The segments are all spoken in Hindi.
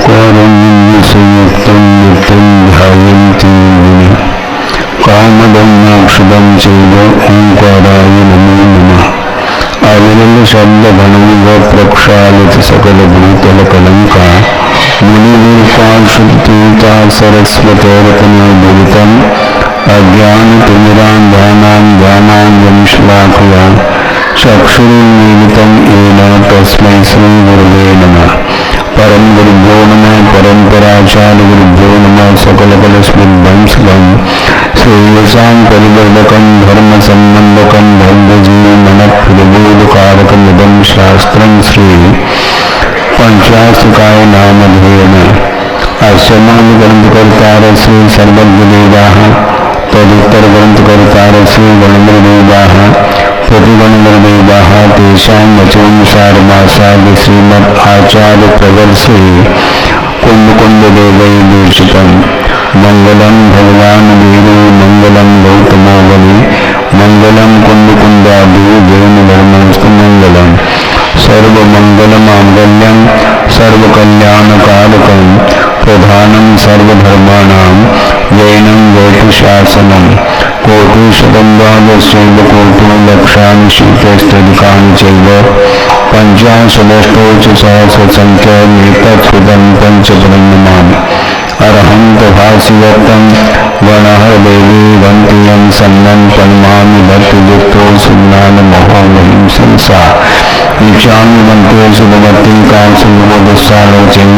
कारुण्यसंयुक्तं नित्यं ध्यायन्ति मुनिः कामदं मोक्षदं चैव ओंकाराय नमो नमः। अविरल शब्दगणं व प्रक्षालित सकलभूतलकलङ्का मुनिवीर्पाशुद्धीता सरस्वतोरतनोदुरितम् अज्ञानतिमिरान्धानां ज्ञानाञ्जनं श्लाघया चक्षुरुन्मीलितं येन तस्मै श्रीगुरवे नमः। परम गुरुभ्यो नमः परम्पराचार्यगुरुभ्यो नमः। सकलकलस्मिद्वंशकं श्रेयसां परिवर्धकं धर्मसम्बन्धकं भद्रजीवनप्रबोधकारकमिदं शास्त्रं श्री पंचास्तिकाय नामधेयेन अस्य मूलग्रन्थकर्तार श्री सर्वज्ञदेवाः तदुत्तरग्रन्थकर्तार श्री गणेन्द्रदेवाः प्रतिगणेन्द्रदेवाः तेषां वचोनुसारमासाद्य श्रीमद् आचार्य प्रवर श्री कुंभकुंडदेवै दीक्षितं मंगलम भगवान वीरो मंगलम गौतमो बलि मंगलम कुंडकुंडादि वेणुधर्मस्तु मंगलम सर्वमंगलमांगल्यं सर्वकल्याणकारकं प्रधानं सर्वधर्माणां वैनं वैतुशासनं कोटिशतं द्वादशैव कोटि लक्षानि शीतस्तदिकानि चैव पञ्चाशदष्टौ च सहस्रसङ्ख्यामेतत्सुतं पञ्चपदं नमामि। अरहन्त भासिवत्तं गणः देवी वन्तियं सन्नं पन्मामि भक्तियुक्तो सुज्ञानमहोमहिं संसा ईशान्य मंत्रे सुभवती कांसुलोदसालोचन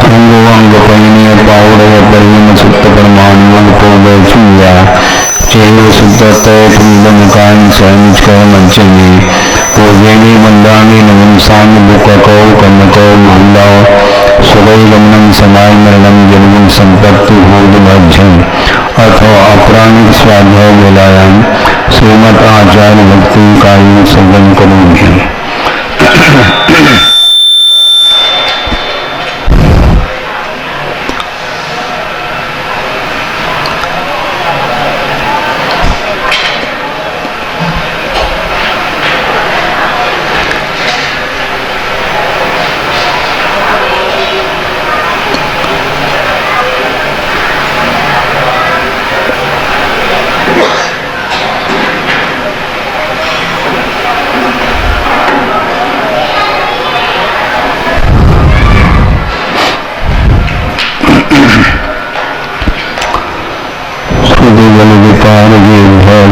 अंगोअंगपैने पाउडय परिम सुप्त परमाणुगोदय चुया चैव सुप्तते पुण्यमुखान सैनिचकर मंचने पूजेनी वंदानी नमंसामि बुकको कन्नको मुहुलाओ स्वदैगमनं समायमरणं जन्म संपत्ति भूतमध्यम अथो अपराणिक स्वाध्याय वेलायाम श्रीमद आचार्य भक्ति कायी संगम करूंगी।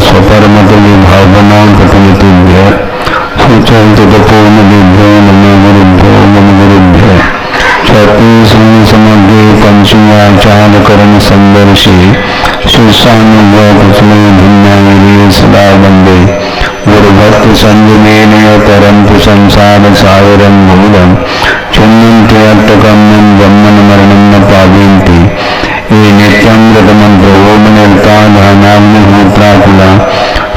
स्वपरमतले भावना प्रतिनिधिभ्य सुचरितपूर्णदिभ्यो नमो गुरुभ्यो नमो गुरुभ्यो छत्तीसमग्रे पंचम्याचारकरण संदर्शी शिष्यानुग्रहकुशले भिन्नाय सदा वन्दे गुरुभक्त संजमेन तरन्तु संसार सागरं मूलं चिन्वन्ति अट्टकम्यं ब्रह्मन् मरणं न पावयन्ति ये नित्यं व्रतमन्त्रो ओमनिर्ता ध्यानाग्निहोत्राकुला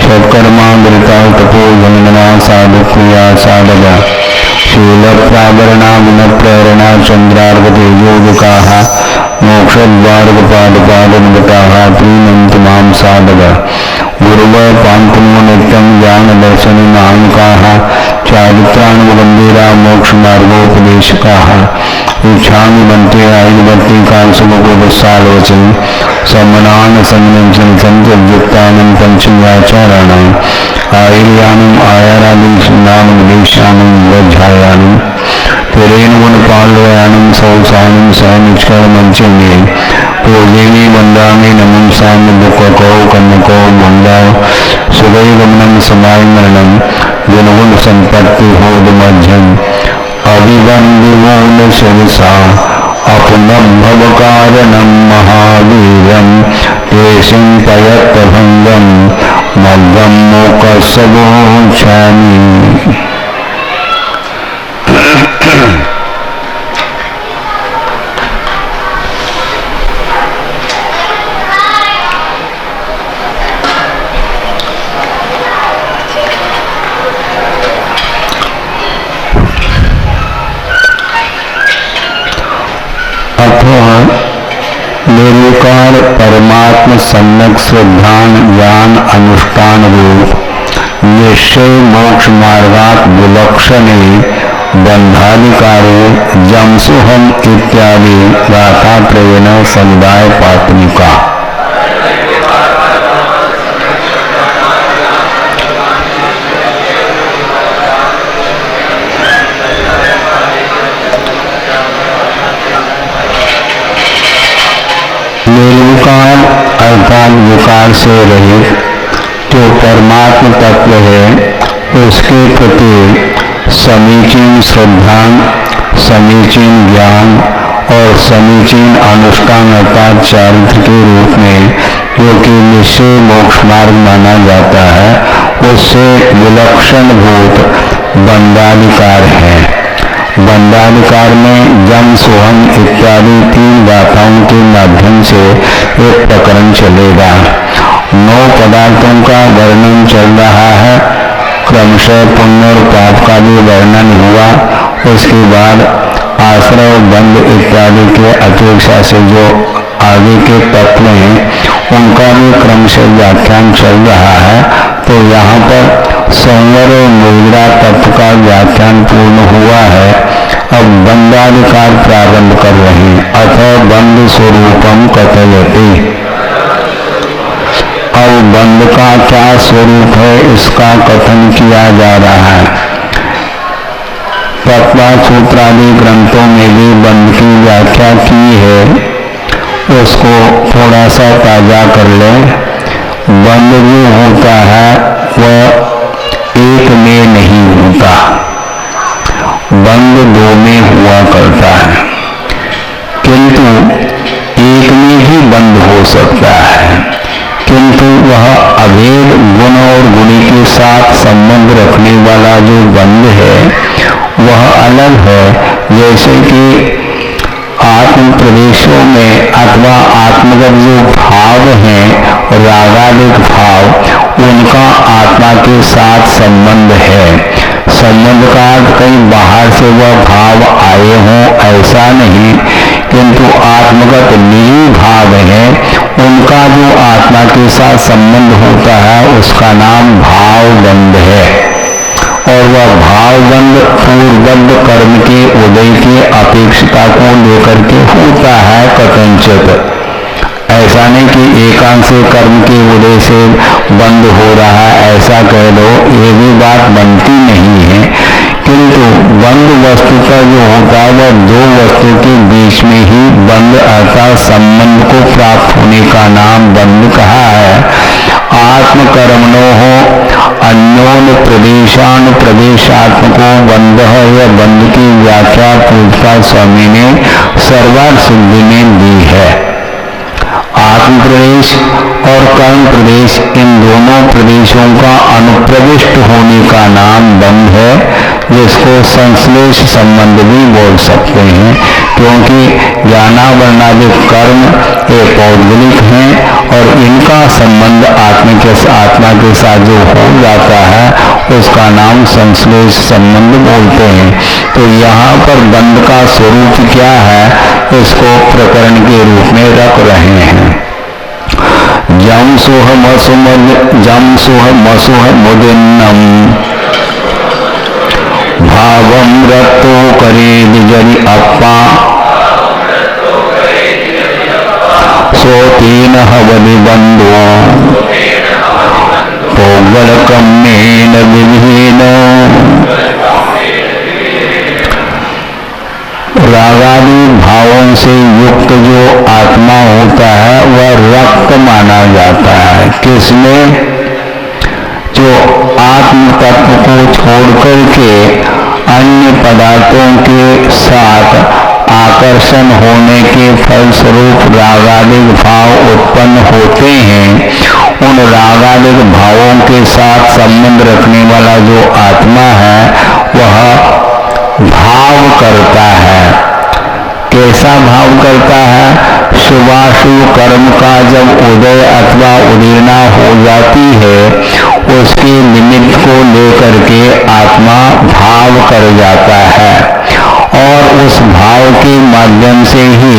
सत्कर्मामृता तपोगणना साधुक्रिया साधका शीलप्रावरणा गुणप्रेरणा चन्द्रार्कतेजोदकाः मोक्षद्वारकपादपादनगताः प्रीणन्ति मां साधका गुरुवः पान्तुमो नित्यं ज्ञानदर्शननामकाः चारित्रानुबन्धिरा मोक्षमार्गोपदेशकाः इच्छामि बन्ते आयुर्भक्तिकांसुभगोदसालोचन सम्मनान संयमन संयुक्तानं पंचम्याचाराणां आयुर्यानम् आयारादिनामं देशानं वज्रायानं तेरेन गुणपालयानं सौसानं सैनिचकर्मञ्चमे पूजेनि वन्दामि नमंसां दुःखको कन्नको मन्दाव सुदैगमनं समायमरणं गुणगुण संपत्ति होदमध्यम अभिवन्दिमौन शिरसा अपनं भवकारणं महावीरं तेषं पयत्तभङ्गं मग्गं मोक्षसगोच्छामि। निर्विकार परमात्म सम्यक श्रद्धान ज्ञान अनुष्ठान रूप निश्चय मोक्ष मार्गात विलक्षणे बंधाधिकारे जमसोहम इत्यादि गाथात्रयेण समुदाय पात्मिका। निर्विकार अर्थात विकार से रहित जो परमात्म तत्व है, उसके प्रति समीचीन श्रद्धा, समीचीन ज्ञान और समीचीन अनुष्ठान अर्थात चारित्र के रूप में जो कि निश्चय मोक्ष मार्ग माना जाता है, उससे विलक्षण भूत बंधाधिकार है। बंधाधिकार में जम सोहम इत्यादि 3 गाथाओं के माध्यम से एक प्रकरण चलेगा। 9 पदार्थों का वर्णन चल रहा है, क्रमशः पुण्य और पाप का भी वर्णन हुआ। उसके बाद आश्रय बंध इत्यादि के अपेक्षा से जो आगे के तत्व हैं, उनका भी क्रमशः व्याख्यान चल रहा है। तो यहाँ पर संवर और मुद्रा तत्व का व्याख्यान पूर्ण हुआ है। अब बंधाधिकार प्रारंभ कर रहे हैं। अथ बंध स्वरूपम कथयति। अब बंध का क्या स्वरूप है, इसका कथन किया जा रहा है। तत्व सूत्र आदि ग्रंथों में भी बंध की व्याख्या की है, उसको थोड़ा सा ताजा कर लें। बंध जो होता है वह एक में नहीं होता, बंध 2 में हुआ करता है, किंतु एक में ही बंध हो सकता है। किंतु वह अभेद गुण और गुणी के साथ संबंध रखने वाला जो बंध है वह अलग है। जैसे कि आत्म प्रदेशों में अथवा आत्मगत जो भाव हैं, रागादिक भाव, उनका आत्मा के साथ संबंध है। संबंध का कहीं बाहर से वह भाव आए हों ऐसा नहीं, किंतु आत्मगत निजी भाव है, उनका जो आत्मा के साथ संबंध होता है उसका नाम भावबंध है। और वह भावबंध पूर्वबद्ध कर्म के उदय की अपेक्षता को लेकर के होता है कथनचित। ऐसा नहीं कि एकांत से कर्म के उदय से बंद हो रहा है ऐसा कह दो, ये भी बात बनती नहीं है। किंतु बंद वस्तुतः जो होता है वह 2 वस्तु के बीच में ही बंद अर्थात संबंध को प्राप्त होने का नाम बंद कहा है। आत्मकर्मणो हो अन्योन प्रदेशान प्रदेशात्मको बंध है। यह बंध की व्याख्या पूजपाद स्वामी ने सर्वार्थ सिद्धि में दी है। आत्म प्रदेश और कर्म प्रदेश, इन दोनों प्रदेशों का अनुप्रविष्ट होने का नाम बंध है, जिसको संश्लेष संबंध भी बोल सकते हैं। क्योंकि ज्ञानावरणादि कर्म एक पौद्गलिक हैं और इनका संबंध आत्मा के साथ जो हो जाता है उसका नाम संश्लेष संबंध बोलते हैं। तो यहाँ पर बंध का स्वरूप क्या है, इसको प्रकरण के रूप में रख रहे हैं। जम सोह मसुह मुदिन्नम भावम रत्तो करे जरि अप्पा सोतीन हवनि बंधो पोगड़कम्मेन विहीन। रागादि भावों से युक्त जो आत्मा होता है वह रक्त माना जाता है। किसमें? जो आत्म तत्व को छोड़कर के अन्य पदार्थों के साथ आकर्षण होने के फलस्वरूप रागादिक भाव उत्पन्न होते हैं, उन रागादिक भावों के साथ संबंध रखने वाला जो आत्मा है वह भाव करता है। कैसा भाव करता है? शुभाशुभ कर्म का जब उदय अथवा उदीर्णा हो जाती है, उसके निमित्त को लेकर के आत्मा भाव कर जाता है और उस भाव के माध्यम से ही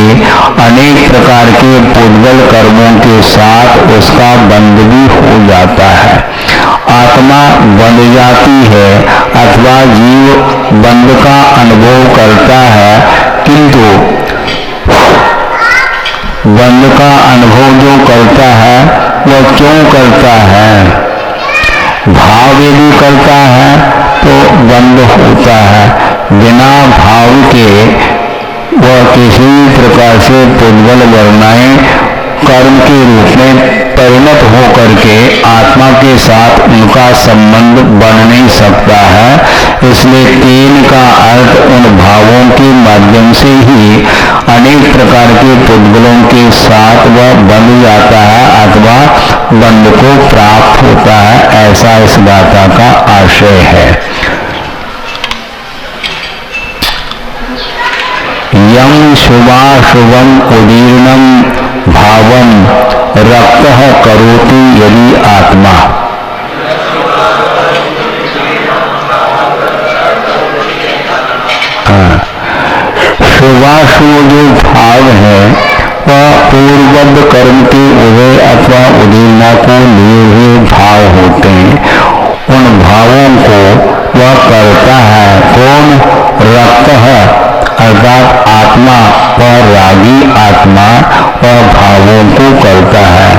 अनेक प्रकार के पुद्गल कर्मों के साथ उसका बंध भी हो जाता है। आत्मा बंध जाती है अथवा जीव बंध का अनुभव करता है, किंतु बंध का अनुभव जो करता है वह क्यों करता है? भाव यदि करता है तो बंध होता है, बिना भाव के वह किसी प्रकार से पुद्गल वर्णाएं कर्म के रूप में परिणत होकर के आत्मा के साथ उनका संबंध बन नहीं सकता है। इसलिए तीन का अर्थ उन भावों के माध्यम से ही अनेक प्रकार के पुद्गलों के साथ वह बंध जाता है अथवा बंध को प्राप्त होता है, ऐसा इस गाथा का आशय है। यम शुभाशुभम उदीर्णम भावम रक्तः करोति यदि आत्मा। शुभाशुभ जो भाव है वह पूर्वबद्ध कर्म के उदय अथवा उदीर्णा को लिए हुए भाव होते हैं। उन भावों को वह करता है कौन? रक्तः अर्थात आत्मा, वह रागी आत्मा वह भावों को करता है।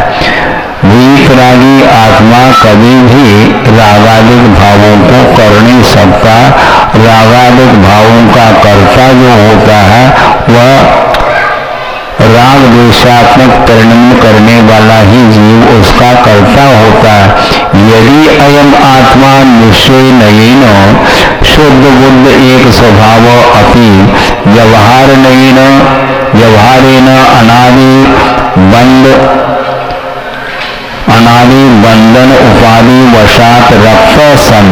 वीतरागी आत्मा कभी भी रागादिक भावों को कर नहीं सकता। रागादिक भावों का कर्ता जो होता है वह राग द्वेषात्मक परिणम करने वाला ही जीव उसका कर्ता होता है। यदि अयम आत्मा निश्चय नयेन शुद्ध बुद्ध एक स्वभाव अपि व्यवहारेण अनादि बंधन उपाधि वशात रक्त सन।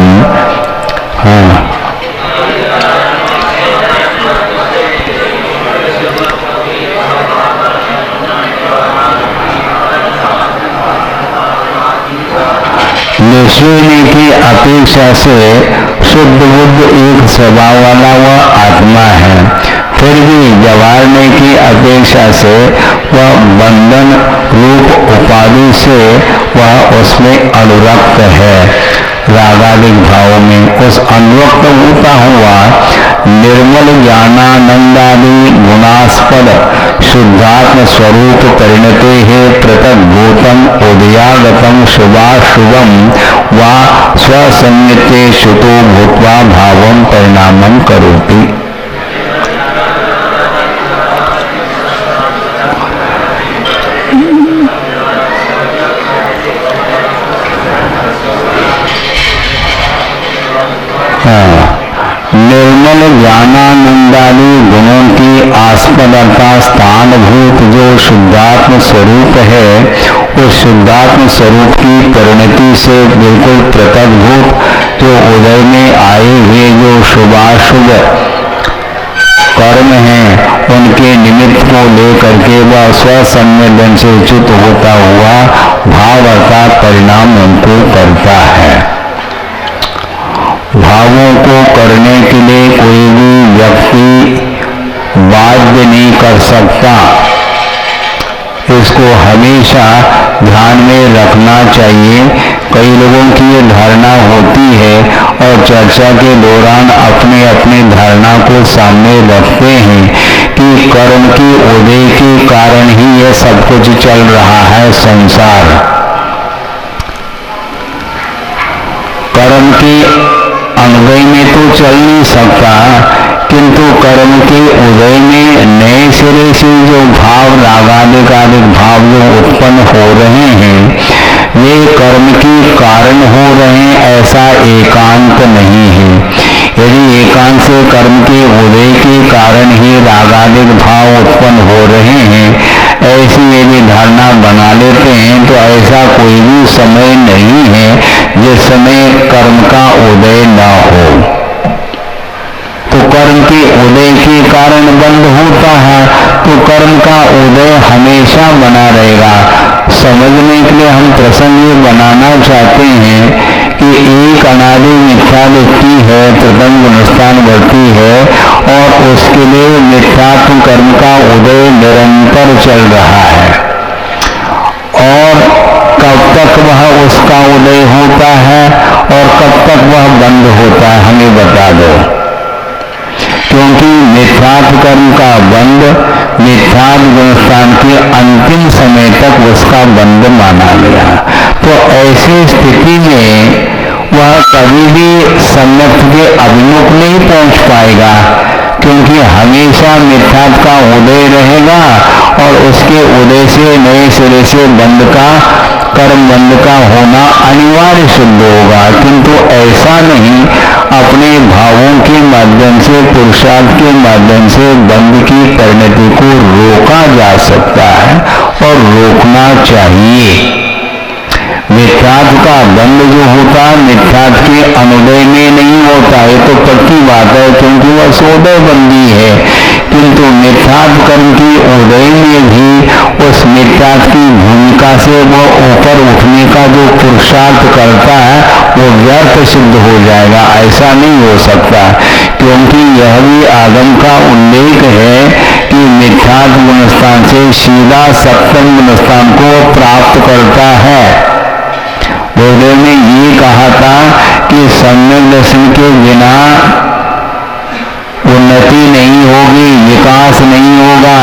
निश्चय की अपेक्षा से शुद्ध बुद्ध एक स्वभाव वाला वह आत्मा है, फिर भी व्यवहारने की अपेक्षा से वह बंधन रूप उपाधि से वह उसमें अनुरक्त है। रागादिक भाव में उस अनुरक्त होता हुआ निर्मल ज्ञानानंदादि गुणास्पद शुद्धात्म स्वरूप परिणते है पृथक भूतम उदयागतम शुभाशुभम वा स्वसंयते शुतो भूत्वा भावम परिणामम करोति। निर्मल ज्ञानानंदादि गुणों की आस्पदता स्थानभूत जो शुद्धात्म स्वरूप है, उस शुद्धात्म स्वरूप की परिणति से बिल्कुल पृथकभूत जो उदय में आए हुए जो शुभाशुभ कर्म हैं, उनके निमित्त को लेकर के वह स्वसंवेदन से च्युत होता हुआ भाव अर्थात परिणाम उनको करता है। भावों को करने के लिए कोई भी व्यक्ति बाध्य नहीं कर सकता। इसको हमेशा ध्यान में रखना चाहिए। कई लोगों की ये धारणा होती है और चर्चा के दौरान अपने अपने धारणा को सामने रखते हैं कि कर्म की उदय के कारण ही यह सब कुछ चल रहा है संसार। कर्म की अनुदय में तो चल नहीं सकता, किंतु कर्म के उदय में नए सिरे से जो भाव रागादिक भाव जो उत्पन्न हो रहे हैं, वे कर्म के कारण हो रहे हैं, ऐसा एकांत नहीं है। यदि एकांत से कर्म के उदय के कारण ही रागादिक भाव उत्पन्न हो रहे हैं, ऐसी यदि धारणा बना लेते हैं तो ऐसा कोई भी समय नहीं है जिस समय कर्म का उदय न हो। तो कर्म के उदय के कारण बंद होता है, तो कर्म का उदय हमेशा बना रहेगा। समझने के लिए हम प्रसंग ये बनाना चाहते हैं कि एक अनादि मिथ्या व्यक्ति है, प्रथम गुणस्थान बढ़ती है और उसके लिए मिथ्यात्म कर्म का उदय निरंतर चल रहा है और कब तक वह उस उसका उदय होता है और कब तक वह बंद होता है, हमें बता दो। क्योंकि मिथ्यात्व कर्म का बंद मिथ्यात्व गुणस्थान के अंतिम समय तक उसका बंद माना गया। तो ऐसी स्थिति में वह कभी भी सम्यक के अभिमुख नहीं पहुंच पाएगा, क्योंकि हमेशा मिथ्यात्व का उदय रहेगा और उसके उदय से नए सिरे से बंद का कर्म बंद का होना अनिवार्य सिद्ध होगा। किंतु ऐसा नहीं, अपने भावों के माध्यम से पुरुषार्थ के माध्यम से बंद की परिणति को रोका जा सकता है और रोकना चाहिए। मिथ्यात्व का बंद जो होता है मिथ्यात्व के अनुदय में नहीं होता, ये तो पक्की बात है, क्योंकि वह सोदय बंदी है। किंतु मिथ्यात्व कर्म की उदय में भी उस मिथ्यात्व की भूमिका से वह ऊपर उठने का जो पुरुषार्थ करता है वो व्यर्थ सिद्ध हो जाएगा। ऐसा नहीं हो सकता, क्योंकि यह भी आगम का उल्लेख है कि मिथ्यात्व गुणस्थान से सीधा सप्तम गुणस्थान को प्राप्त करता है। गुरुदेव ने ये कहा था कि सम्यक दर्शन के बिना उन्नति नहीं होगी, विकास नहीं होगा,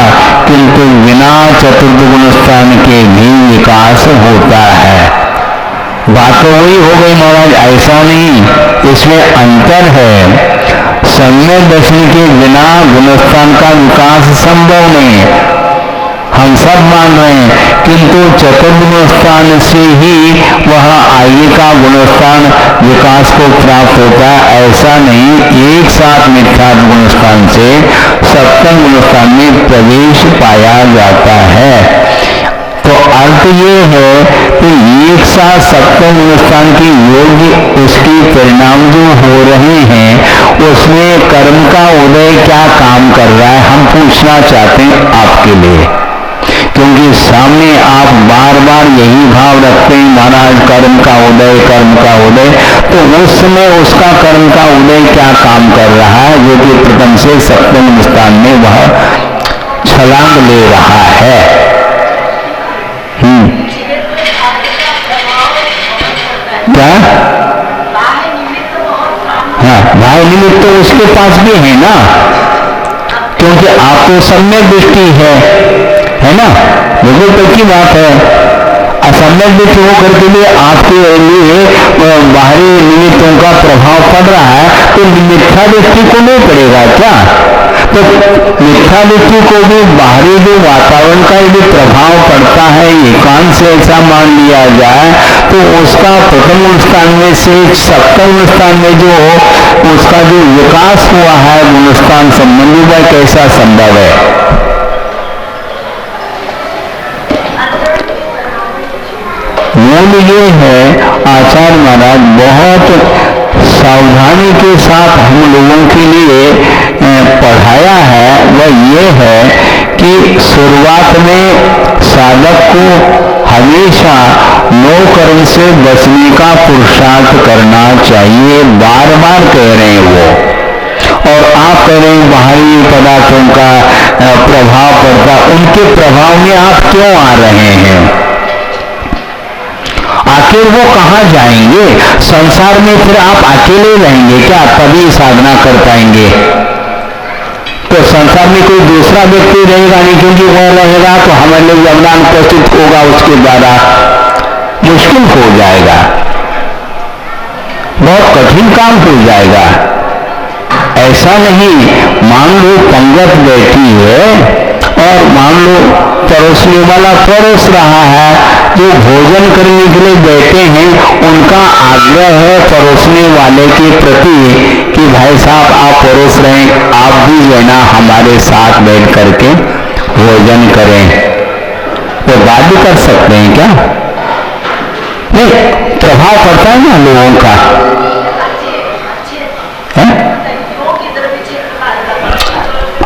किंतु बिना चतुर्थ गुणस्थान के भी विकास होता है। बात तो वही हो गई महाराज, ऐसा नहीं, इसमें अंतर है। सम्यक दर्शन के बिना गुणस्थान का विकास संभव नहीं, हम सब मान रहे हैं, किंतु चतुर्थ गुणस्थान से ही वह आगे का गुणस्थान विकास को प्राप्त होता है। ऐसा नहीं, एक साथ मिथ्यात्व गुणस्थान से सप्तम गुणस्थान में प्रवेश पाया जाता है। तो अर्थ ये है कि एक साथ सप्तम गुणस्थान के योग्य उसके परिणाम जो हो रहे हैं उसमें कर्म का उदय क्या काम कर रहा है, हम पूछना चाहते हैं आपके लिए। क्योंकि सामने आप बार बार यही भाव रखते हैं महाराज कर्म का उदय, कर्म का उदय, तो उस समय उसका कर्म का उदय क्या काम कर रहा है जो कि प्रथम से सप्तम स्थान में वह छलांग ले रहा है। क्या? हाँ, भाव निमित्त तो उसके पास भी है ना, क्योंकि आपको सम्यक दृष्टि है ना, बिल्कुल पक्की बात है। असम्यक दृष्टि होकर के लिए आपके लिए बाहरी निमित्तों का प्रभाव पड़ रहा है, तो मिथ्या दृष्टि को नहीं पड़ेगा क्या? तो मिथ्या दृष्टि को भी बाहरी जो वातावरण का यदि प्रभाव पड़ता है, एकांत से ऐसा मान लिया जाए, तो उसका प्रथम स्थान में से सप्तम स्थान में जो उसका जो विकास हुआ है गुणस्थान संबंधी वह कैसा संभव है? मूल ये है, आचार्य महाराज बहुत सावधानी के साथ हम लोगों के लिए पढ़ाया है, वह ये है कि शुरुआत में साधक को हमेशा नो कर्म से बचने का पुरुषार्थ करना चाहिए। बार बार कह रहे हैं वो, और आप कह रहे हैं बाहरी पदार्थों का प्रभाव पड़ता, उनके प्रभाव में आप क्यों आ रहे हैं? आखिर वो कहाँ जाएंगे? संसार में फिर आप अकेले रहेंगे क्या? तभी साधना कर पाएंगे। तो संसार में कोई दूसरा व्यक्ति रहेगा नहीं, क्योंकि वह रहेगा तो हमारे लिए योगदान उपस्थित होगा, उसके द्वारा मुश्किल हो जाएगा, बहुत कठिन काम हो जाएगा। ऐसा नहीं, मान लो पंगत बैठी है और मान लो परोसने वाला परोस रहा है, जो भोजन करने के लिए बैठे हैं उनका आग्रह है परोसने वाले के प्रति कि भाई साहब आप परोस रहे हैं, आप भी जो है ना हमारे साथ बैठ करके भोजन करें। वो बात भी कर सकते हैं क्या? नहीं, प्रभाव पड़ता है ना लोगों का, है?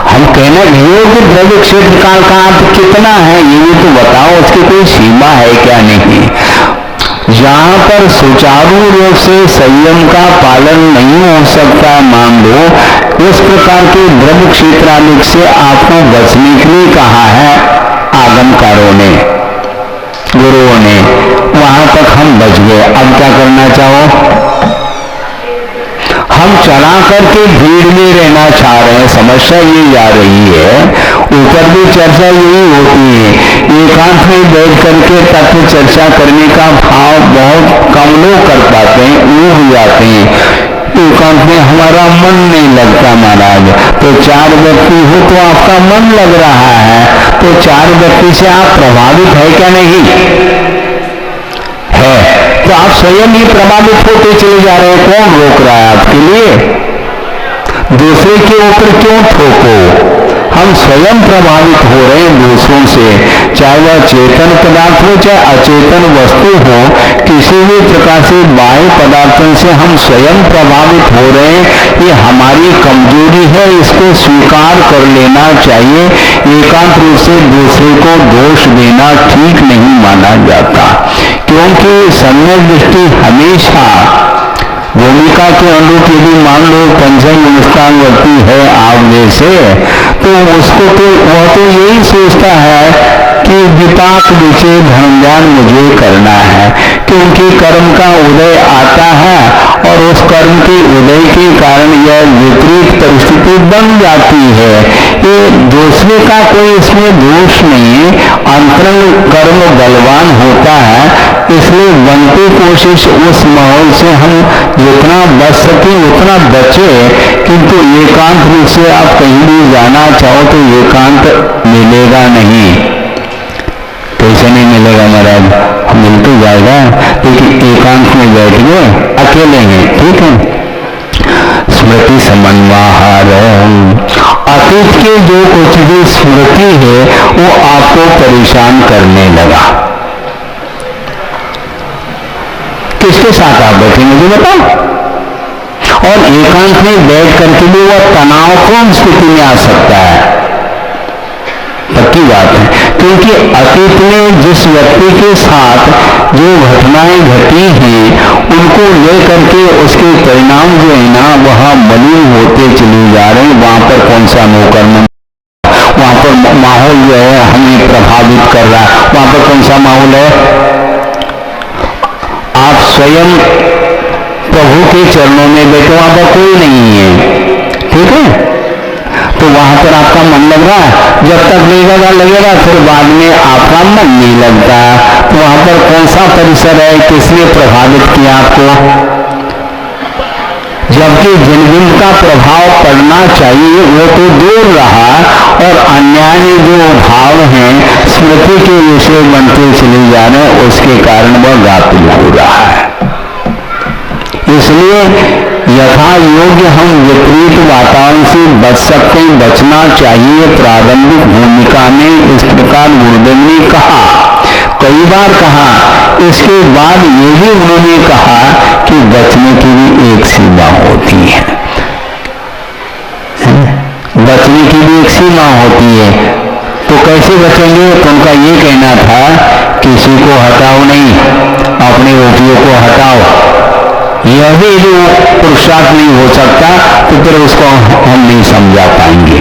हम कहना योग्य द्रव्य क्षेत्र काल का अर्थ कितना है ये भी तो बताओ, उसकी कोई सीमा है क्या? नहीं। जहां पर सुचारू रूप से संयम का पालन नहीं हो सकता, मान लो इस प्रकार के द्रव्य क्षेत्र आदि से आपको बचने के लिए कहा है आगमकारों ने, गुरुओं ने, वहां तक हम बच गए। अब क्या करना चाहो? हम चला करके भीड़ में रहना चाह रहे हैं, समस्या ये जा रही है। ऊपर भी चर्चा यही होती है, एकांत में बैठ करके तत्व चर्चा करने का भाव बहुत कम लोग कर पाते हैं, ऊब जाते हैं। एकांत में हमारा मन नहीं लगता महाराज। तो 4 व्यक्ति हो तो आपका मन लग रहा है, तो 4 व्यक्ति से आप प्रभावित है क्या? नहीं है। तो आप स्वयं ही प्रभावित होते चले जा रहे हैं। कौन रोक रहा है आपके लिए? दूसरे के ऊपर क्यों ठोको? हम स्वयं प्रभावित हो रहे हैं दूसरों से, चाहे वह चेतन पदार्थ हो चाहे अचेतन वस्तु हो। किसी भी प्रकार से बाह्य पदार्थों से हम स्वयं प्रभावित हो रहे हैं। ये हमारी कमजोरी है, इसको स्वीकार कर लेना चाहिए। एकांत रूप से दूसरे को दोष देना ठीक नहीं माना जाता, क्योंकि सम्यक दृष्टि हमेशा भूमिका के अनुरूप यदि मान लो पंचम मुस्कानवर्ती है आप जैसे, तो उसको तो वह तो यही सोचता है कि विपाक विषय धर्म ज्ञान मुझे करना है, क्योंकि कर्म का उदय आता है और उस कर्म के उदय के कारण यह विपरीत परिस्थिति बन जाती है। ये दूसरे का कोई इसमें दोष नहीं, अंतरंग कर्म बलवान होता है। इसलिए बनती कोशिश उस माहौल से हम जितना बच सके उतना बचे, किंतु एकांत रूप से आप कहीं भी जाना चाहो तो एकांत मिलेगा नहीं। कैसे नहीं मिलेगा महाराज? मिल तो जाएगा, लेकिन एकांत में बैठ गए अकेले हैं, ठीक है। स्मृति समन्वाहार, अतीत की जो कुछ भी स्मृति है वो आपको परेशान करने लगा। किसके साथ आप बैठे मुझे बताओ? और एकांत में बैठ करके भी वह तनावपूर्ण स्थिति में आ सकता है, पक्की बात है। क्योंकि अतीत में जिस व्यक्ति के साथ जो घटनाएं घटी हैं उनको लेकर के उसके परिणाम जो है ना वह मलिन होते चले जा रहे हैं। वहां पर कौन सा अनुकरण, वहां पर माहौल जो है हमें प्रभावित कर रहा है। वहां पर कौन सा माहौल है? आप स्वयं प्रभु के चरणों में बैठे, वहां पर कोई नहीं है, ठीक है। तो वहां पर आपका मन लग रहा है, जब तक लगेगा फिर बाद में आपका मन नहीं लगता। तो वहां पर कौन सा परिसर है, किसने प्रभावित किया आपको? जबकि जिन का प्रभाव पड़ना चाहिए वो तो दूर रहा, और अन्याय जो भाव हैं स्मृति के विषय बनते चले जा रहे हैं, उसके कारण वह गाफिल हो रहा है। इसलिए यथा योग्य हम विपरीत वातावरण से बच सकते हैं, बचना चाहिए। प्रारंभिक भूमिका में इस प्रकार गुरुदेव ने कहा, कई बार कहा। इसके बाद ये भी उन्होंने कहा कि बचने की भी एक सीमा होती है, बचने की भी एक सीमा होती है। तो कैसे बचेंगे? तो उनका ये कहना था किसी को हटाओ नहीं, अपने उपयोग को हटाओ। यह भी जो पुरुषार्थ नहीं हो सकता तो फिर उसको हम नहीं समझा पाएंगे।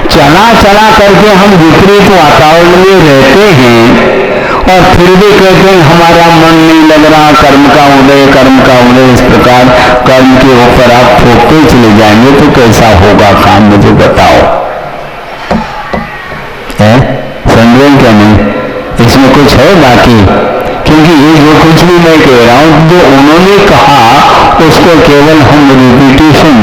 चला चला करके हम विपरीत वातावरण में रहते हैं और फिर भी कहते हैं हमारा मन नहीं लग रहा, कर्म का उदय, कर्म का उदय। इस प्रकार कर्म के ऊपर आप ठोकते चले जाएंगे तो कैसा होगा काम, मुझे बताओ। समझें क्या नहीं? इसमें कुछ है बाकी? क्योंकि ये जो कुछ भी मैं कह रहा हूं जो उन्होंने कहा उसको केवल हम रिपीटेशन,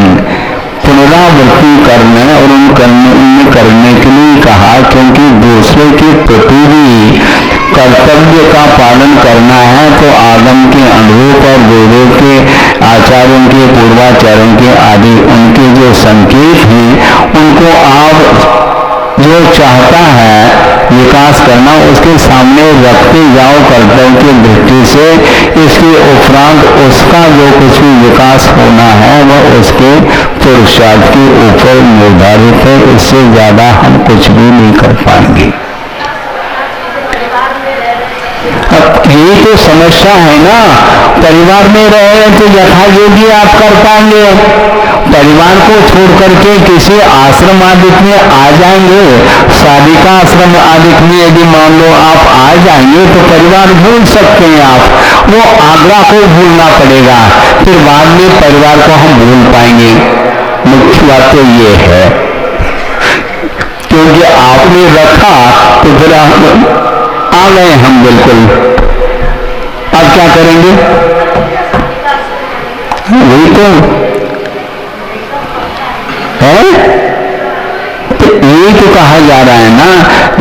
पुनरावृत्ति करने और उनमें करने के लिए कहा, क्योंकि दूसरे के प्रति भी कर्तव्य का पालन करना है तो आगम के अनुरूप और वेदों के आचार्यों के, पूर्वाचार्यों के आदि उनके जो संकेत हैं उनको आप जो चाहता है विकास करना उसके सामने रखते जाओ कर्तव्य की दृष्टि से। इसके उपरांत उसका जो कुछ भी विकास होना है वह उसके पुरुषार्थ के ऊपर निर्धारित है। इससे ज्यादा हम कुछ भी नहीं कर पाएंगे। अब यही तो समस्या है ना, परिवार में रहे तो यथा योग्य आप कर पाएंगे, परिवार को छोड़ करके किसी आश्रम आदि में आ जाएंगे, साधिका आश्रम आदि में यदि मान लो आप आ जाएंगे तो परिवार भूल सकते हैं आप, वो आग्रह को भूलना पड़ेगा, फिर बाद में परिवार को हम भूल पाएंगे। मुख्य बात तो ये है, क्योंकि आपने रखा तो फिर आ गए हम बिल्कुल। अब क्या करेंगे? वही तो है, तो ये तो कहा जा रहा है ना,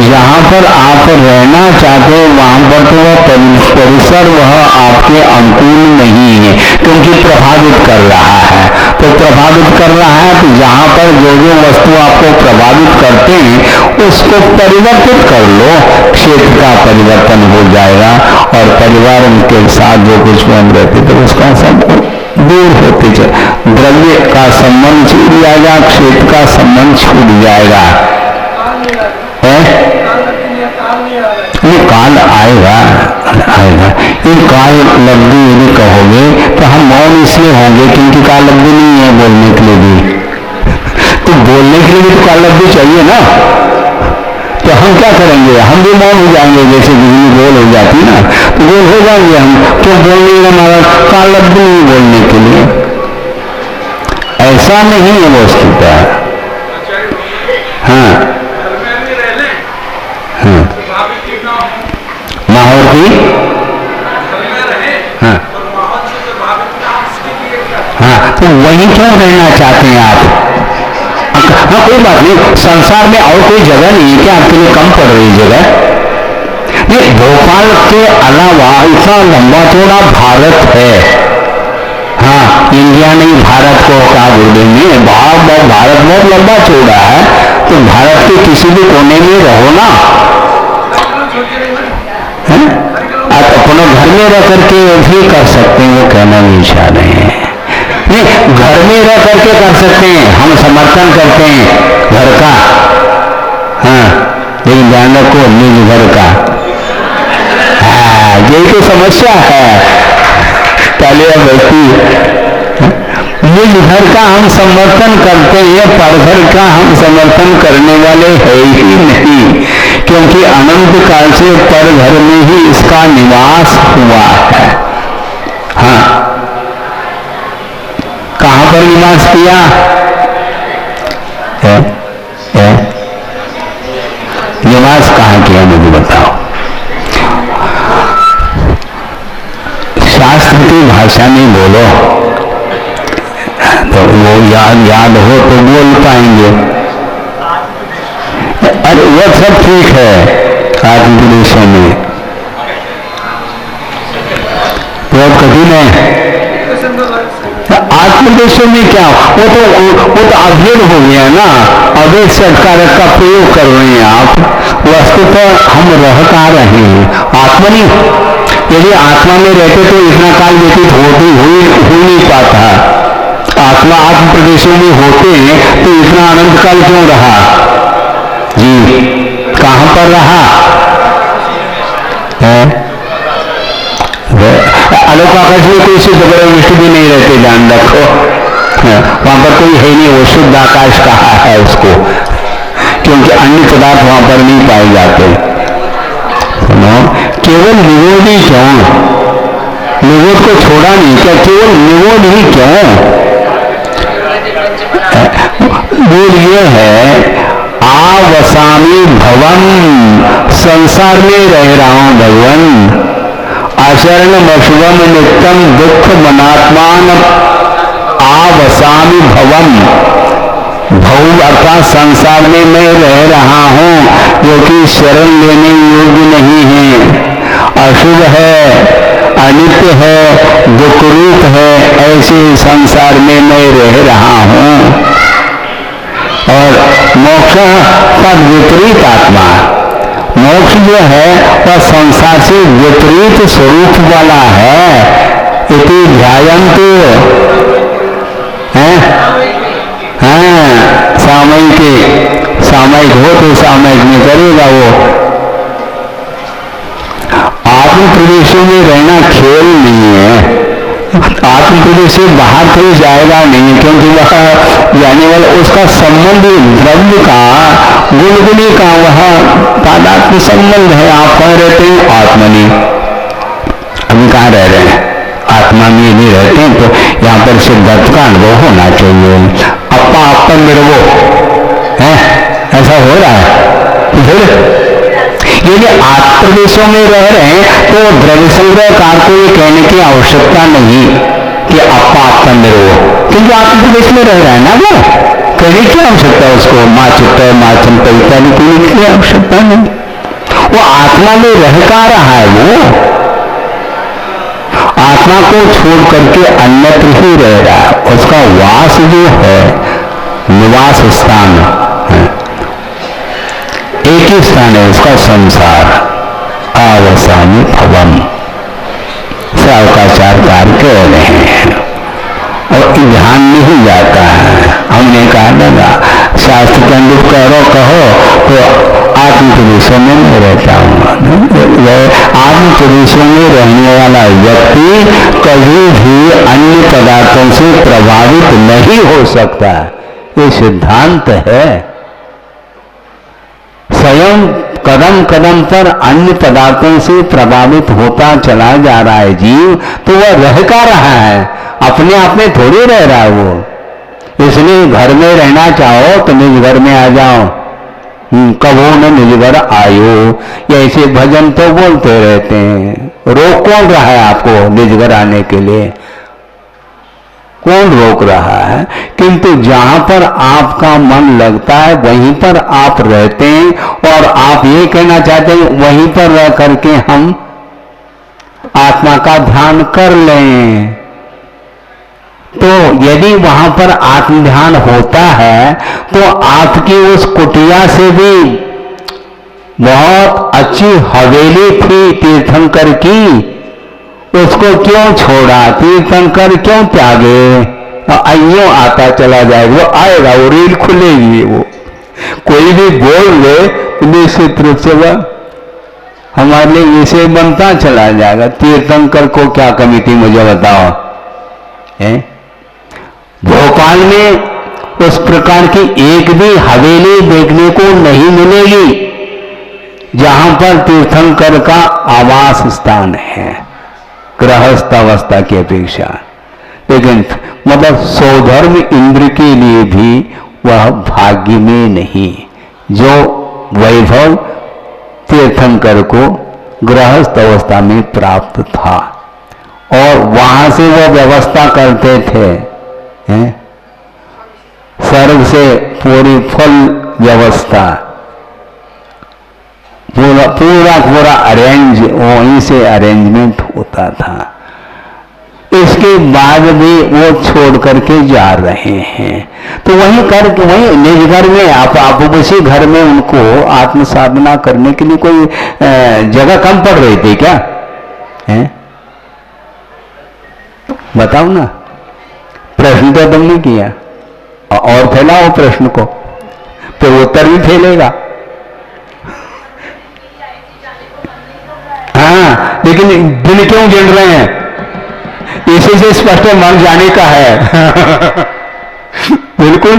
जहां पर आप रहना चाहते हो वहां पर तो वह परिसर वह आपके अनुकूल नहीं है, क्योंकि प्रभावित कर रहा है। तो प्रभावित कर रहा है तो जहां पर जो जो वस्तु आपको प्रभावित करते हैं उसको परिवर्तित कर लो, क्षेत्र का परिवर्तन हो जाएगा और परिवार के साथ जो कुछ बन रहते तो उसका सब दूर होते जाए, द्रव्य का संबंध छूट जाएगा, क्षेत्र का संबंध छूट जाएगा। ये काल आएगा आएगा, ये काल लब्धि यदि कहोगे तो हम मौन इसलिए होंगे क्योंकि काल लब्धि नहीं है बोलने के लिए भी, तो बोलने के लिए भी तो काल लब्धि चाहिए ना, तो हम क्या करेंगे? हम भी मौन हो जाएंगे, जैसे बिजली गोल हो जाती ना, तो गोल हो जाएंगे हम, क्यों बोलने का हमारा काल लब्धि नहीं बोलने के लिए। ऐसा नहीं है वस्तुतः। हाँ हाँ माहौल की हाँ हाँ, तो वही क्यों रहना चाहते हैं आप? हाँ कोई बात नहीं, संसार में और कोई जगह नहीं है क्या आपके लिए कम पड़ रही जगह? नहीं, भोपाल के अलावा इतना लंबा चौड़ा भारत है। हाँ, इंडिया नहीं भारत को कहा गुरुदेव ने, भारत बहुत लंबा चौड़ा है, तो भारत के किसी भी कोने में रहो ना, आप अपने घर में रह करके भी कर सकते हैं, वो कहना नहीं चाह रहे हैं। नहीं, घर में रह करके कर सकते हैं, हम समर्थन करते हैं घर का, हाँ, लेकिन ध्यान रखो निज घर का। हाँ, यही तो समस्या है। पहले अब निज घर का हम समर्थन करते हैं, परघर का हम समर्थन करने वाले है ही नहीं, क्योंकि अनंत काल से परघर में ही इसका निवास हुआ है। हाँ, कहां पर निवास किया है? निवास कहां किया मुझे बताओ? शास्त्र की भाषा में बोलो तो वो याद हो तो बोल पाएंगे। अरे वो सब ठीक है, आत्मोपदेशों में बहुत कठिन है। आत्मोपदेशों में क्या, वो तो अभेद हो गया ना, अभेद षटकारक का प्रयोग कर रहे हैं आप। वस्तुतः हम रह कहाँ रहे हैं? आत्मा नहीं। यदि आत्मा में रहते तो इतना काल व्यतीत हो नहीं पाता। आत्मा आत्म प्रदेशों में होते हैं तो इतना अनंत काल क्यों रहा जी? कहां पर रहा है? आलोक आकाश में कोई शुद्ध ब्रह्मनिष्ठ भी नहीं रहते, ध्यान रखो। वहां पर कोई है नहीं, वो शुद्ध आकाश कहा है उसको, क्योंकि अन्य पदार्थ वहां पर नहीं पाए जाते। सुनो, केवल निरोध ही क्यों? निरोध को छोड़ा नहीं क्या? केवल निरोध ही क्यों? बोल ये है, आवसामी भवन, संसार में रह रहा हूं भगवान, आचरण मशुभम नित्यम दुख मनात्मान, आवसामी भवन, भव अर्थात संसार में मैं रह रहा हूं जो कि शरण लेने योग्य नहीं है, अशुभ है, अनित्य है, दुखरूप है, ऐसे संसार में मैं रह रहा हूं। और मोक्ष का विपरीत आत्मा, मोक्ष जो है वह संसार से विपरीत स्वरूप वाला है। इति ध्यायन्तु सामयिक हो तो सामयिक में करेगा वो। आत्म प्रदेशों में रहना खेल नहीं है। आत्म आत्मदेह से बाहर कोई जाएगा नहीं, क्योंकि वह जाने वाला उसका संबंध द्रव्य का, गुणगुणी का वह तादात्म्य संबंध है। आप कहाँ रहते हैं? आत्मनि। अभी कहाँ रह रहे हैं? आत्मा में नहीं रहते हैं, तो यहाँ पर सिद्धार्थ का अनुभव होना चाहिए। अपा आपन निर्वो है, ऐसा हो रहा है। यदि आत्मदेशों में रह रहे हैं तो द्रव्य संग्रहकार को ये कहने की आवश्यकता नहीं कि अपा आपन निर्वो, क्योंकि आत्मदेश में रह रहा है ना, वो कहने की आवश्यकता है उसको। माँ चित्त माँ चिंता इत्यादि कहने की आवश्यकता नहीं। वो आत्मा में रहता रहा है, वो आत्मा को छोड़ करके अन्यत्र ही रह रहा है। उसका वास जो है, निवास स्थान है, एक ही स्थान है उसका, संसार। अवसानी भवम सावकाचार कह रहे हैं, और ध्यान नहीं जाता है। हमने कहा दादा शास्त्र के अनुरूप कहो तो आत्मपुरुषों में नहीं रहता हूँ। आत्मपुरुषों में रहने वाला व्यक्ति कभी भी अन्य पदार्थों से प्रभावित नहीं हो सकता, ये सिद्धांत है। स्वयं कदम कदम पर अन्य पदार्थों से प्रभावित होता चला जा रहा है जीव, तो वह रह का रहा है, अपने आप में थोड़ी रह रहा है वो। इसलिए घर में रहना चाहो तो निज घर में आ जाओ, कबो न निज घर आयो, या ऐसे भजन तो बोलते रहते हैं। रोक कौन रहा है आपको निज घर आने के लिए? कौन रोक रहा है? किंतु जहां पर आपका मन लगता है वहीं पर आप रहते हैं, और आप ये कहना चाहते हैं वहीं पर रह करके हम आत्मा का ध्यान कर लें। तो यदि वहां पर आत्म ध्यान होता है तो आपकी उस कुटिया से भी बहुत अच्छी हवेली थी तीर्थंकर की, उसको क्यों छोड़ा? तीर्थंकर क्यों त्यागे? अयो आता चला जाएगा, वो आएगा, वो रील खुलेगी। वो कोई भी बोल ले निश्चित रूप से वह हमारे लिए विषय बनता चला जाएगा। तीर्थंकर को क्या कमी थी मुझे बताओ? है भोपाल में उस प्रकार की एक भी हवेली देखने को नहीं मिलेगी जहां पर तीर्थंकर का आवास स्थान है, गृहस्थ अवस्था की अपेक्षा। लेकिन मतलब सौधर्म इंद्र के लिए भी वह भाग्य में नहीं, जो वैभव तीर्थंकर को गृहस्थ अवस्था में प्राप्त था, और वहां से वो व्यवस्था करते थे स्वर्ग से पूरी फल व्यवस्था, पूरा अरेंज वहीं से अरेंजमेंट होता था। इसके बाद भी वो छोड़ करके जा रहे हैं, तो वहीं करके वहीं निज घर में आप उसी घर में उनको आत्म साधना करने के लिए कोई जगह कम पड़ रही थी क्या? है बताओ ना। प्रश्न तो तुमने किया, और फैलाओ प्रश्न को, फिर उत्तर भी फैलेगा। हाँ, लेकिन दिन क्यों गिन रहे हैं? इसी से स्पष्ट मन जाने का है। बिल्कुल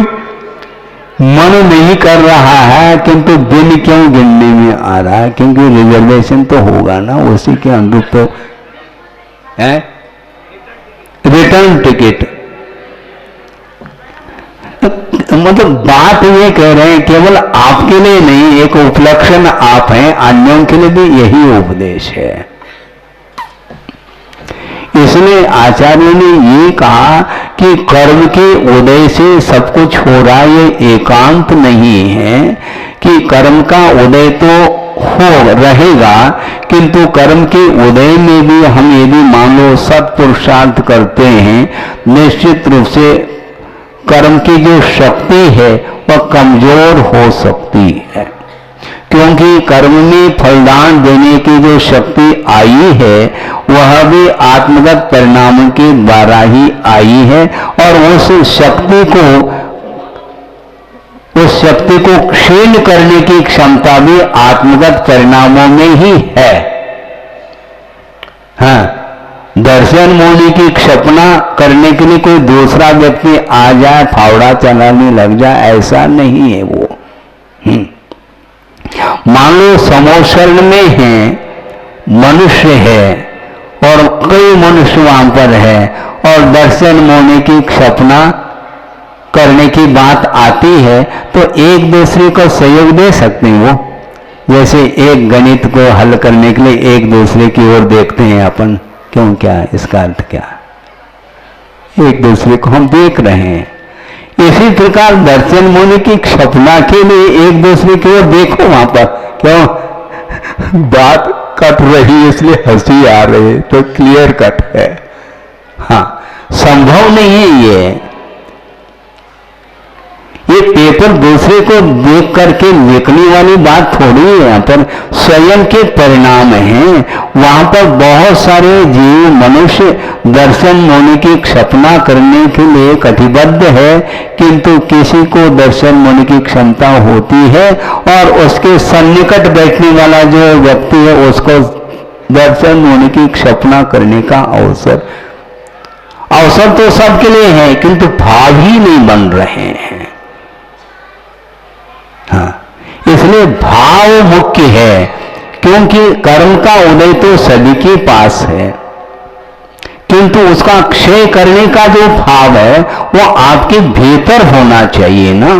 मन नहीं कर रहा है, किंतु दिन क्यों गिनने में आ रहा है? क्योंकि रिजर्वेशन तो होगा ना, उसी के अनुरूप तो है रिटर्न टिकट। मतलब बात ये कह रहे हैं केवल आपके लिए नहीं, एक उपलक्षण आप हैं, अन्यों के लिए भी यही उपदेश है। इसलिए आचार्य ने ये कहा कि कर्म के उदय से सब कुछ हो रहा है, ये एकांत नहीं है कि कर्म का उदय तो हो रहेगा, किंतु कर्म के उदय में भी हम यदि मान लो सत्पुरुषार्थ करते हैं, निश्चित रूप से कर्म की जो शक्ति है वह कमजोर हो सकती है, क्योंकि कर्म में फलदान देने की जो शक्ति आई है वह भी आत्मगत परिणामों के द्वारा ही आई है, और उस शक्ति को क्षीण करने की क्षमता भी आत्मगत परिणामों में ही है। हाँ, दर्शन मोनी की क्षपना करने के लिए कोई दूसरा व्यक्ति आ जाए, फावड़ा चलाने लग जाए, ऐसा नहीं है वो। मान लो समोशरण में है, मनुष्य है और कई मनुष्य वहां पर है, और दर्शन मोनी की क्षपना करने की बात आती है, तो एक दूसरे को सहयोग दे सकते हैं वो। जैसे एक गणित को हल करने के लिए एक दूसरे की ओर देखते हैं अपन, क्यों, क्या इसका अर्थ क्या, एक दूसरे को हम देख रहे हैं। इसी प्रकार दर्शन मुनि की क्षपना के लिए एक दूसरे की ओर देखो वहां पर, क्यों बात कट रही इसलिए हंसी आ रही, तो क्लियर कट है। हाँ, संभव नहीं है ये पेपर दूसरे को देख करके लिखने वाली बात थोड़ी है। यहाँ पर स्वयं के परिणाम हैं। वहां पर बहुत सारे जीव मनुष्य दर्शन मुनि की क्षपना करने के लिए कटिबद्ध है, किंतु किसी को दर्शन मुनि की क्षमता होती है और उसके सन्निकट बैठने वाला जो व्यक्ति है उसको दर्शन मुनि की क्षपना करने का अवसर तो सबके लिए है, किंतु भाव ही नहीं बन रहे हैं। हाँ, इसलिए भाव मुख्य है, क्योंकि कर्म का उदय तो सभी के पास है, किंतु उसका क्षय करने का जो भाव है वो आपके भीतर होना चाहिए ना।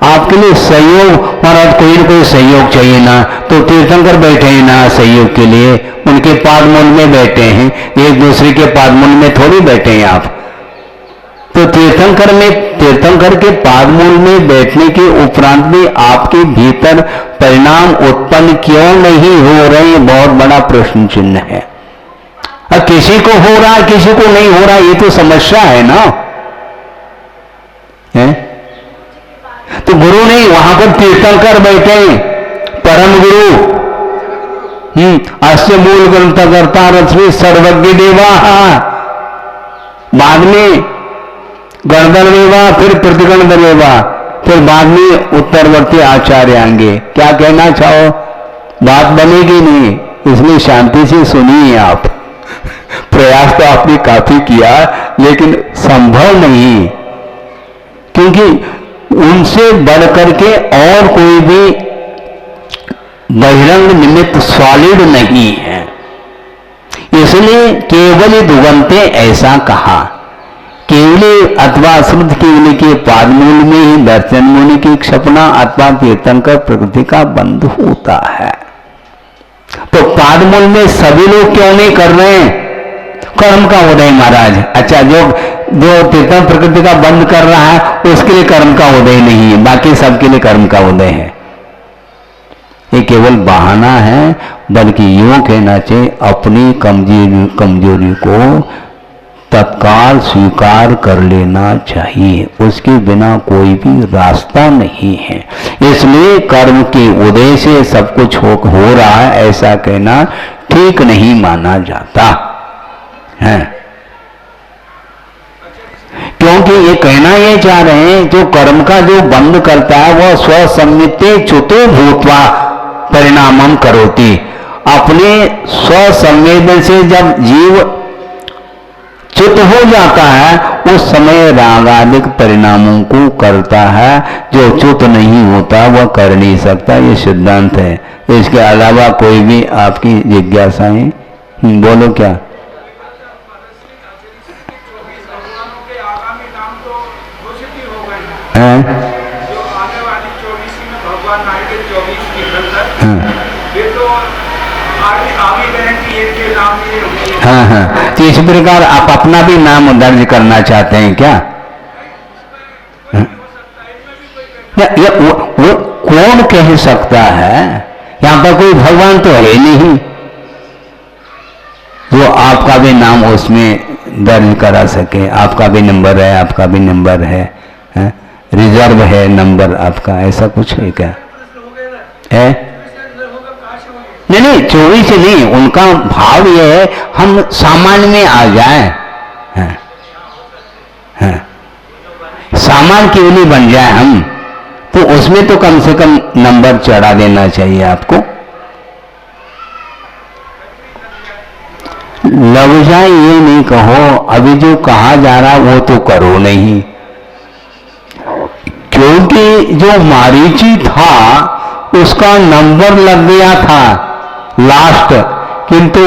आपके लिए सहयोग, महाराज कोई न कोई सहयोग चाहिए ना, तो तीर्थंकर बैठे हैं ना सहयोग के लिए, उनके पादमूल में बैठे हैं, एक दूसरे के पादमूल में थोड़ी बैठे हैं आप। तो तीर्थंकर के पादमूल में बैठने के उपरांत भी आपके भीतर परिणाम उत्पन्न क्यों नहीं हो रहे, बहुत बड़ा प्रश्न चिन्ह है। अब किसी को हो रहा किसी को नहीं हो रहा, ये तो समस्या है ना, है? तो गुरु नहीं, वहां पर तीर्थंकर बैठे, परम गुरु, अस्य मूल ग्रंथ कर्ता रश्मि सर्वज्ञ देवा, बाद में गणधर देवा, फिर प्रतिगण देवा, फिर बाद में उत्तरवर्ती आचार्य आएंगे। क्या कहना चाहो, बात बनेगी नहीं, इसलिए शांति से सुनिए आप। प्रयास तो आपने काफी किया, लेकिन संभव नहीं, क्योंकि उनसे बढ़कर के और कोई भी बहिरंग निमित्त सॉलिड नहीं है। इसलिए केवल दुगंते ऐसा कहा, केवली अथवा श्रुत केवली के पादमूल में ही दर्शन मुनि की क्षपना अथवा तीर्थंकर प्रकृति का बंध होता है। तो पादमूल में सभी लोग क्यों नहीं कर रहे हैं? कर्म का उदय महाराज। अच्छा, जो तीर्थंकर प्रकृति का बंध कर रहा है उसके लिए कर्म का उदय नहीं है, बाकी सबके लिए कर्म का उदय है। ये केवल बहाना है, बल्कि यूं कहना चाहिए अपनी कमजोरी को तत्काल स्वीकार कर लेना चाहिए, उसके बिना कोई भी रास्ता नहीं है। इसलिए कर्म के उदय से सब कुछ हो रहा है ऐसा कहना ठीक नहीं माना जाता है, क्योंकि ये कहना ये चाह रहे हैं जो कर्म का जो बंद करता है वह स्वसंमिते च्युतो भूत्वा परिणामम करोति। अपने स्वसंवेदन से जब जीव च्युत हो जाता है उस समय रागादिक परिणामों को करता है, जो च्युत नहीं होता वह कर नहीं सकता। ये सिद्धांत है। इसके अलावा कोई भी आपकी जिज्ञासाएं बोलो क्या? हैं? जो आने वाली 24 में भगवान आएंगे 24 के अंदर, ये तो आगे गारंटी एक के नाम ये होगी। हाँ, तो इस प्रकार आप अपना भी नाम दर्ज करना चाहते हैं क्या? ये वो कौन कह सकता है? यहाँ पर कोई भगवान तो है नहीं जो आपका भी नाम उसमें दर्ज करा सके। आपका भी नंबर है, आपका भी नंबर है, रिजर्व है नंबर आपका, ऐसा कुछ है क्या? है? नहीं, 24 नहीं, उनका भाव यह है हम सामान्य में आ जाए, सामान्य क्यों नहीं बन जाए हम, तो उसमें तो कम से कम नंबर चढ़ा देना चाहिए आपको। लग जाए ये नहीं कहो, अभी जो कहा जा रहा वो तो करो नहीं, क्योंकि जो मारीची था उसका नंबर लग गया था लास्ट, किंतु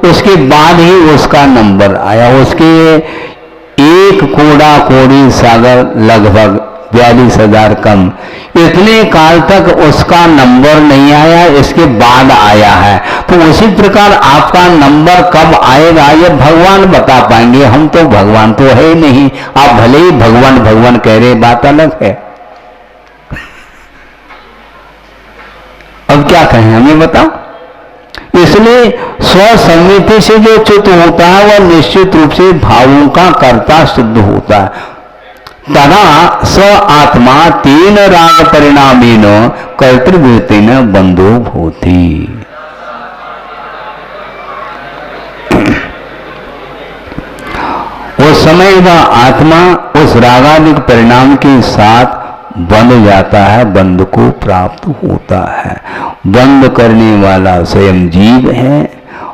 उसके बाद ही उसका नंबर आया। उसके एक कोड़ा कोड़ी सागर लगभग 42,000 कम, इतने काल तक उसका नंबर नहीं आया, इसके बाद आया है। तो उसी प्रकार आपका नंबर कब आएगा ये भगवान बता पाएंगे, हम तो भगवान तो है ही नहीं। आप भले ही भगवान भगवान कह रहे, बात अलग है। अब क्या कहें, हमें बताओ। इसलिए स्वसम्मिति से जो चित्त होता है वह निश्चित रूप से भावों का कर्ता सिद्ध होता है। तदा स आत्मा तीन राग परिणामीन कर्तृवृत्तिन बंधो भूति। उस समय वह आत्मा उस रागादिक परिणाम के साथ बंध जाता है, बंध को प्राप्त होता है। बंध करने वाला स्वयं जीव है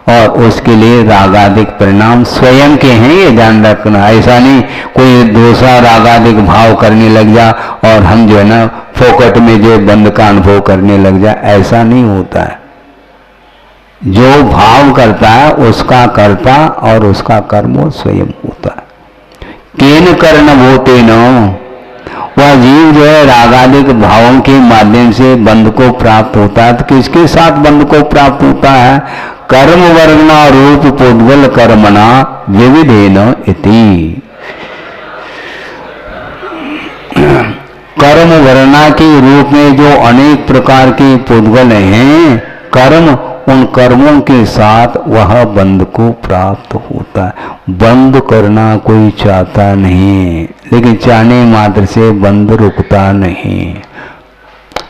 और उसके लिए रागादिक परिणाम स्वयं के हैं, ये ध्यान रखना। ऐसा नहीं कोई दूसरा रागादिक भाव करने लग जा और हम जो है ना फोकट में जो बंध का अनुभव करने लग जा, ऐसा नहीं होता है। जो भाव करता है उसका कर्ता और उसका कर्म स्वयं होता है। केन कर्ण भूते न, वह जीव जो है रागादिक भावों के माध्यम से बंध को प्राप्त होता है। तो किसके साथ बंध को प्राप्त होता है? कर्म वर्णना रूप पुद्गल कर्मणा विविधेन इति। कर्म वर्णना के रूप में जो अनेक प्रकार के पुद्गल हैं कर्म, उन कर्मों के साथ वह बंध को प्राप्त होता है। बंद करना कोई चाहता नहीं, लेकिन चाहने मात्र से बंद रुकता नहीं।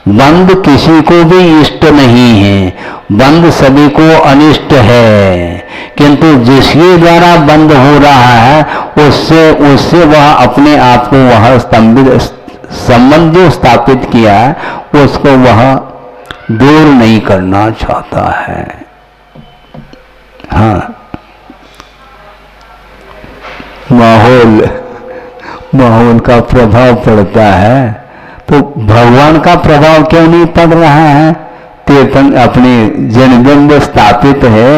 बंद किसी को भी इष्ट नहीं है, बंद सभी को अनिष्ट है, किंतु जिसके द्वारा बंद हो रहा है उससे वह अपने आप को वह संबंध जो स्थापित किया है उसको वह दूर नहीं करना चाहता है। हाँ, माहौल का प्रभाव पड़ता है, तो भगवान का प्रभाव क्यों नहीं पड़ रहा है? तीर्थन अपने जनबिंब स्थापित है,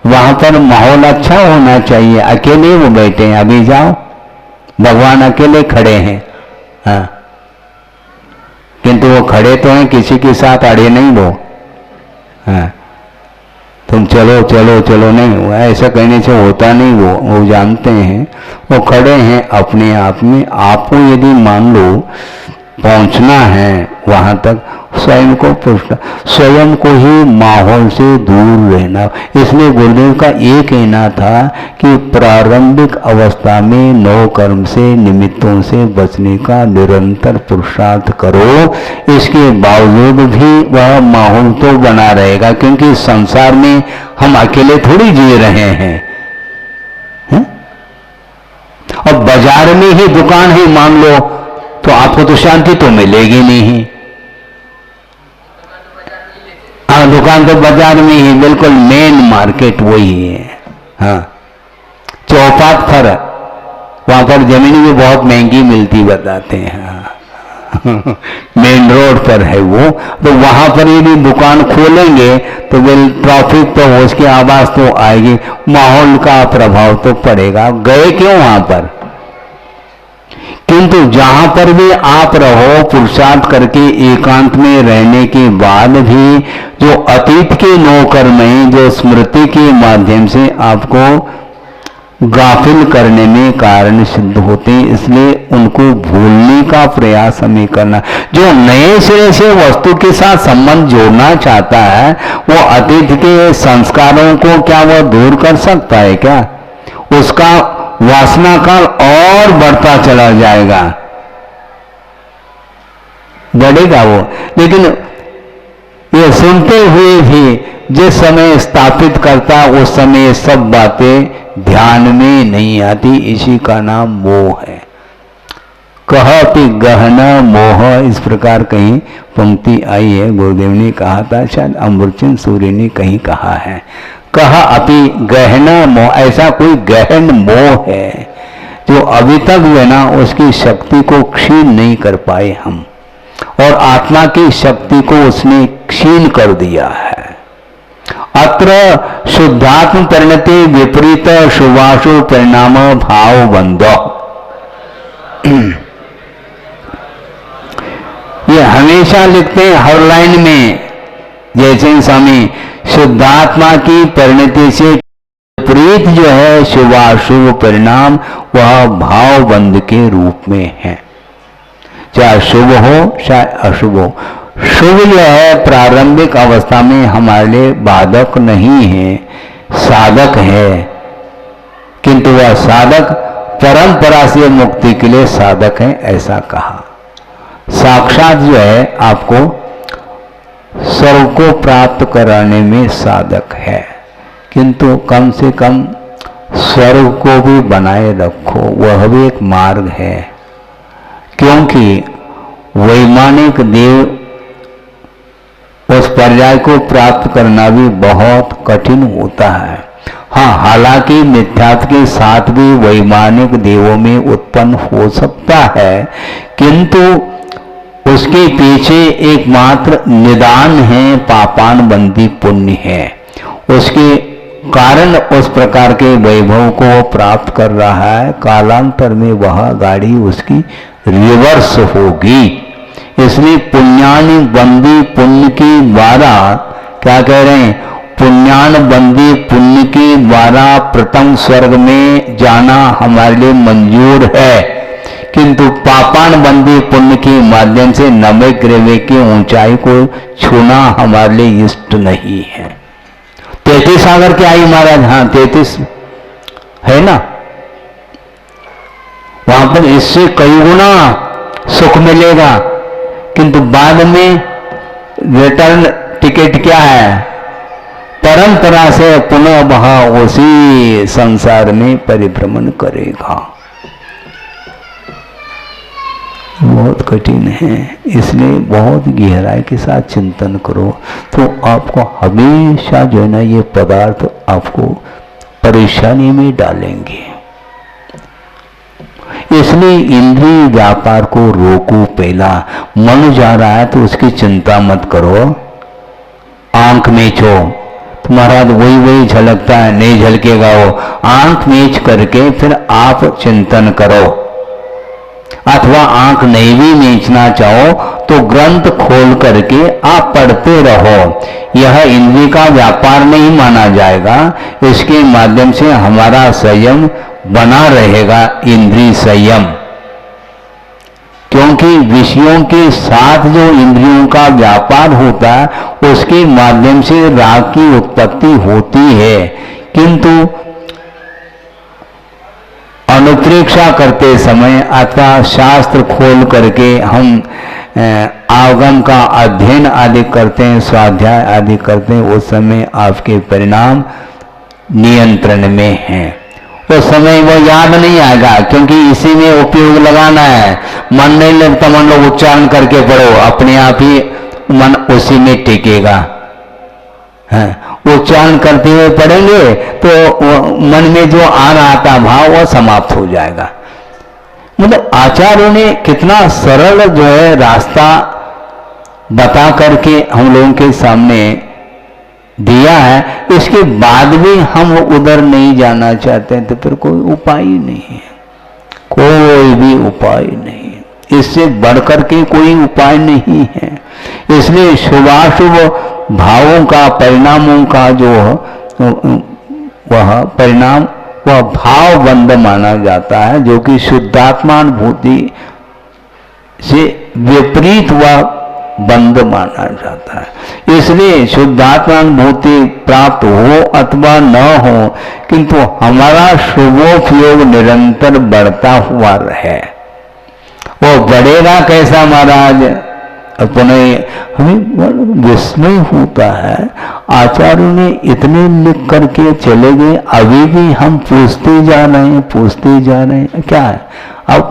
वहां पर माहौल अच्छा होना चाहिए। अकेले वो बैठे हैं, अभी जाओ, भगवान अकेले खड़े हैं, हाँ, किंतु वो खड़े तो हैं, किसी के साथ अड़े नहीं वो, हाँ, तुम चलो चलो चलो नहीं, वो ऐसा कहने से होता नहीं। वो जानते हैं, वो खड़े हैं अपने आप में। आपको यदि मान लो पहुंचना है वहां तक, स्वयं को पुष्ट, स्वयं को ही माहौल से दूर रहना। इसलिए गुरुदेव का ये कहना था कि प्रारंभिक अवस्था में नौ कर्म से निमित्तों से बचने का निरंतर पुरुषार्थ करो। इसके बावजूद भी वह माहौल तो बना रहेगा, क्योंकि संसार में हम अकेले थोड़ी जी रहे हैं। और बाजार में ही दुकान ही मान लो तो आपको तो शांति तो मिलेगी नहीं। हाँ, दुकान तो बाजार में ही, बिल्कुल मेन मार्केट वही है। हाँ, चौपाट पर वहां पर जमीन भी बहुत महंगी मिलती बताते हैं। हाँ, मेन रोड पर है वो, तो वहां पर यदि दुकान खोलेंगे तो बिल ट्रैफिक तो हो, उसकी आवाज तो आएगी, माहौल का प्रभाव तो पड़ेगा। गए क्यों वहां पर? किंतु जहां पर भी आप रहो, पुरुषार्थ करके एकांत में रहने के बाद भी जो अतीत के नौ कर्म हैं, जो स्मृति के माध्यम से आपको गाफिल करने में कारण सिद्ध होते हैं, इसलिए उनको भूलने का प्रयास हमें करना। जो नए सिरे से वस्तु के साथ संबंध जोड़ना चाहता है, वो अतीत के संस्कारों को क्या वह दूर कर सकता है क्या? उसका वासना काल और बढ़ता चला जाएगा, बढ़ेगा वो। लेकिन ये सुनते हुए भी जिस समय स्थापित करता उस समय सब बातें ध्यान में नहीं आती, इसी का नाम मोह है। कहति गहना मोह, इस प्रकार कहीं पंक्ति आई है, गुरुदेव ने कहा था, शायद अमृतचंद सूर्य ने कहीं कहा है। कहा अपि गहना मोह, ऐसा कोई गहन मोह है जो अभी तक जो ना उसकी शक्ति को क्षीण नहीं कर पाए हम, और आत्मा की शक्ति को उसने क्षीण कर दिया है। अत्र शुद्धात्म परिणति विपरीत शुभाशु परिणाम भाव बंधो। ये हमेशा लिखते हैं हर लाइन में, जैसे स्वामी शुद्धात्मा की परिणति से विपरीत जो है शुभाशुभ परिणाम वह भाव बंध के रूप में है, चाहे शुभ हो चाहे अशुभ हो। शुभ जो है प्रारंभिक अवस्था में हमारे लिए बाधक नहीं है, साधक है, किंतु वह साधक परंपरा से मुक्ति के लिए साधक है, ऐसा कहा। साक्षात जो है आपको सर्व को प्राप्त कराने में साधक है, किंतु कम से कम स्वर्ग को भी बनाए रखो, वह भी एक मार्ग है। क्योंकि वैमानिक देव उस पर्याय को प्राप्त करना भी बहुत कठिन होता है। हाँ, हालांकि मिथ्यात्व के साथ भी वैमानिक देवों में उत्पन्न हो सकता है, किंतु उसके पीछे एकमात्र निदान है, पापान बंदी पुण्य है। उसके कारण उस प्रकार के वैभव को प्राप्त कर रहा है, कालांतर में वह गाड़ी उसकी रिवर्स होगी। इसलिए पुण्यानि बंदी पुण्य के द्वारा, क्या कह रहे हैं, पुण्यान बंदी पुण्य के द्वारा प्रथम स्वर्ग में जाना हमारे लिए मंजूर है, किंतु पापान बंदी पुण्य के माध्यम से नवे ग्रह की ऊंचाई को छूना हमारे लिए इष्ट नहीं है। 33 सागर के आई महाराज, हाँ 33 है ना, वहां पर इससे कई गुना सुख मिलेगा, किंतु बाद में रिटर्न टिकट क्या है, परंपरा से पुनः वह उसी संसार में परिभ्रमण करेगा। बहुत कठिन है, इसलिए बहुत गहराई के साथ चिंतन करो, तो आपको हमेशा जो है ना ये पदार्थ आपको परेशानी में डालेंगे। इसलिए इंद्रिय व्यापार को रोको। पहला मन जा रहा है तो उसकी चिंता मत करो, आंख मीचो, तो महाराज वही झलकता है, नहीं झलकेगा वो, आंख मीच करके फिर आप चिंतन करो। अथवा आंख नहीं भी मीचना चाहो तो ग्रंथ खोल करके आप पढ़ते रहो। यह इंद्रिय का व्यापार नहीं माना जाएगा, इसके माध्यम से हमारा संयम बना रहेगा, इंद्रिय संयम। क्योंकि विषयों के साथ जो इंद्रियों का व्यापार होता है उसके माध्यम से राग की उत्पत्ति होती है, किंतु अनुप्रेक्षा करते समय अथवा शास्त्र खोल करके हम आगम का अध्ययन आदि करते हैं, स्वाध्याय आदि करते हैं, उस समय आपके परिणाम नियंत्रण में हैं। उस समय वो याद नहीं आएगा, क्योंकि इसी में उपयोग लगाना है। मन नहीं लगता, मन लो उच्चारण करके पढ़ो, अपने आप ही मन उसी में टिकेगा। उच्चारण करते हुए पढ़ेंगे तो मन में जो आ रहा था भाव वह समाप्त हो जाएगा। मतलब आचार्यों ने कितना सरल जो है रास्ता बता करके हम लोगों के सामने दिया है, इसके बाद भी हम उधर नहीं जाना चाहते हैं तो फिर कोई उपाय ही नहीं है, कोई भी उपाय नहीं है, इससे बढ़कर के कोई उपाय नहीं है। इसलिए शुभाशुभ भावों का, परिणामों का जो वह परिणाम वह भाव बंध माना जाता है, जो कि शुद्धात्मानुभूति से विपरीत वह बंध माना जाता है। इसलिए शुद्धात्मानुभूति प्राप्त हो अथवा न हो, किंतु हमारा शुभोपयोग निरंतर बढ़ता हुआ रहे। वो बढ़ेगा कैसा महाराज, अपने हमें विस्मय होता है। आचार्यों ने इतने लिख करके चले गए, अभी भी हम पूछते जा रहे हैं क्या है अब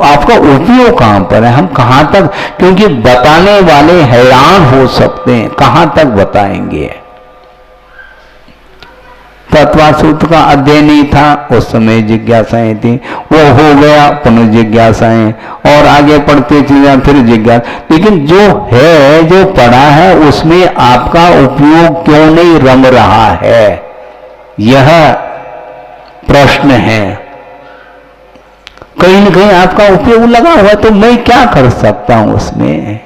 आपका उपयोग कहां पर है, हम कहां तक, क्योंकि बताने वाले हैरान हो सकते हैं, कहां तक बताएंगे। तत्वासूत्र का अध्ययन नहीं था, उस समय जिज्ञासाएं थी, वो हो गया पुनः जिज्ञासाएं, और आगे पढ़ते चले फिर जिज्ञासा। लेकिन जो है, जो पढ़ा है, उसमें आपका उपयोग क्यों नहीं रम रहा है, यह प्रश्न है। कहीं न कहीं आपका उपयोग लगा हुआ, तो मैं क्या कर सकता हूं उसमें।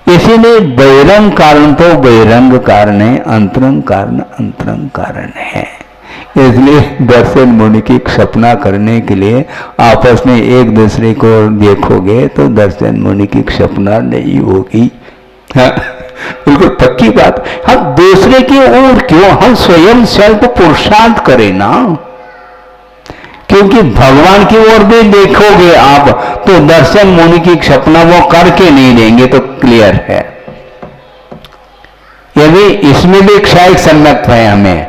इसीलिए बहिरंग कारण तो बहिरंग कारण है, अंतरंग कारण अंतरंग कारण है। इसलिए दर्शन मुनि की क्षपना करने के लिए आपस में एक दूसरे को देखोगे तो दर्शन मुनि की क्षपना नहीं होगी। हाँ, बिल्कुल पक्की बात। हम दूसरे की ओर क्यों, हम स्वयं सेल्फ पुरुषार्थ करें ना, क्योंकि भगवान की ओर भी देखोगे आप तो दर्शन मुनि की क्षपना वो करके नहीं देंगे, तो क्लियर है। यदि इसमें भी क्षायिक सम्यक्त है, हमें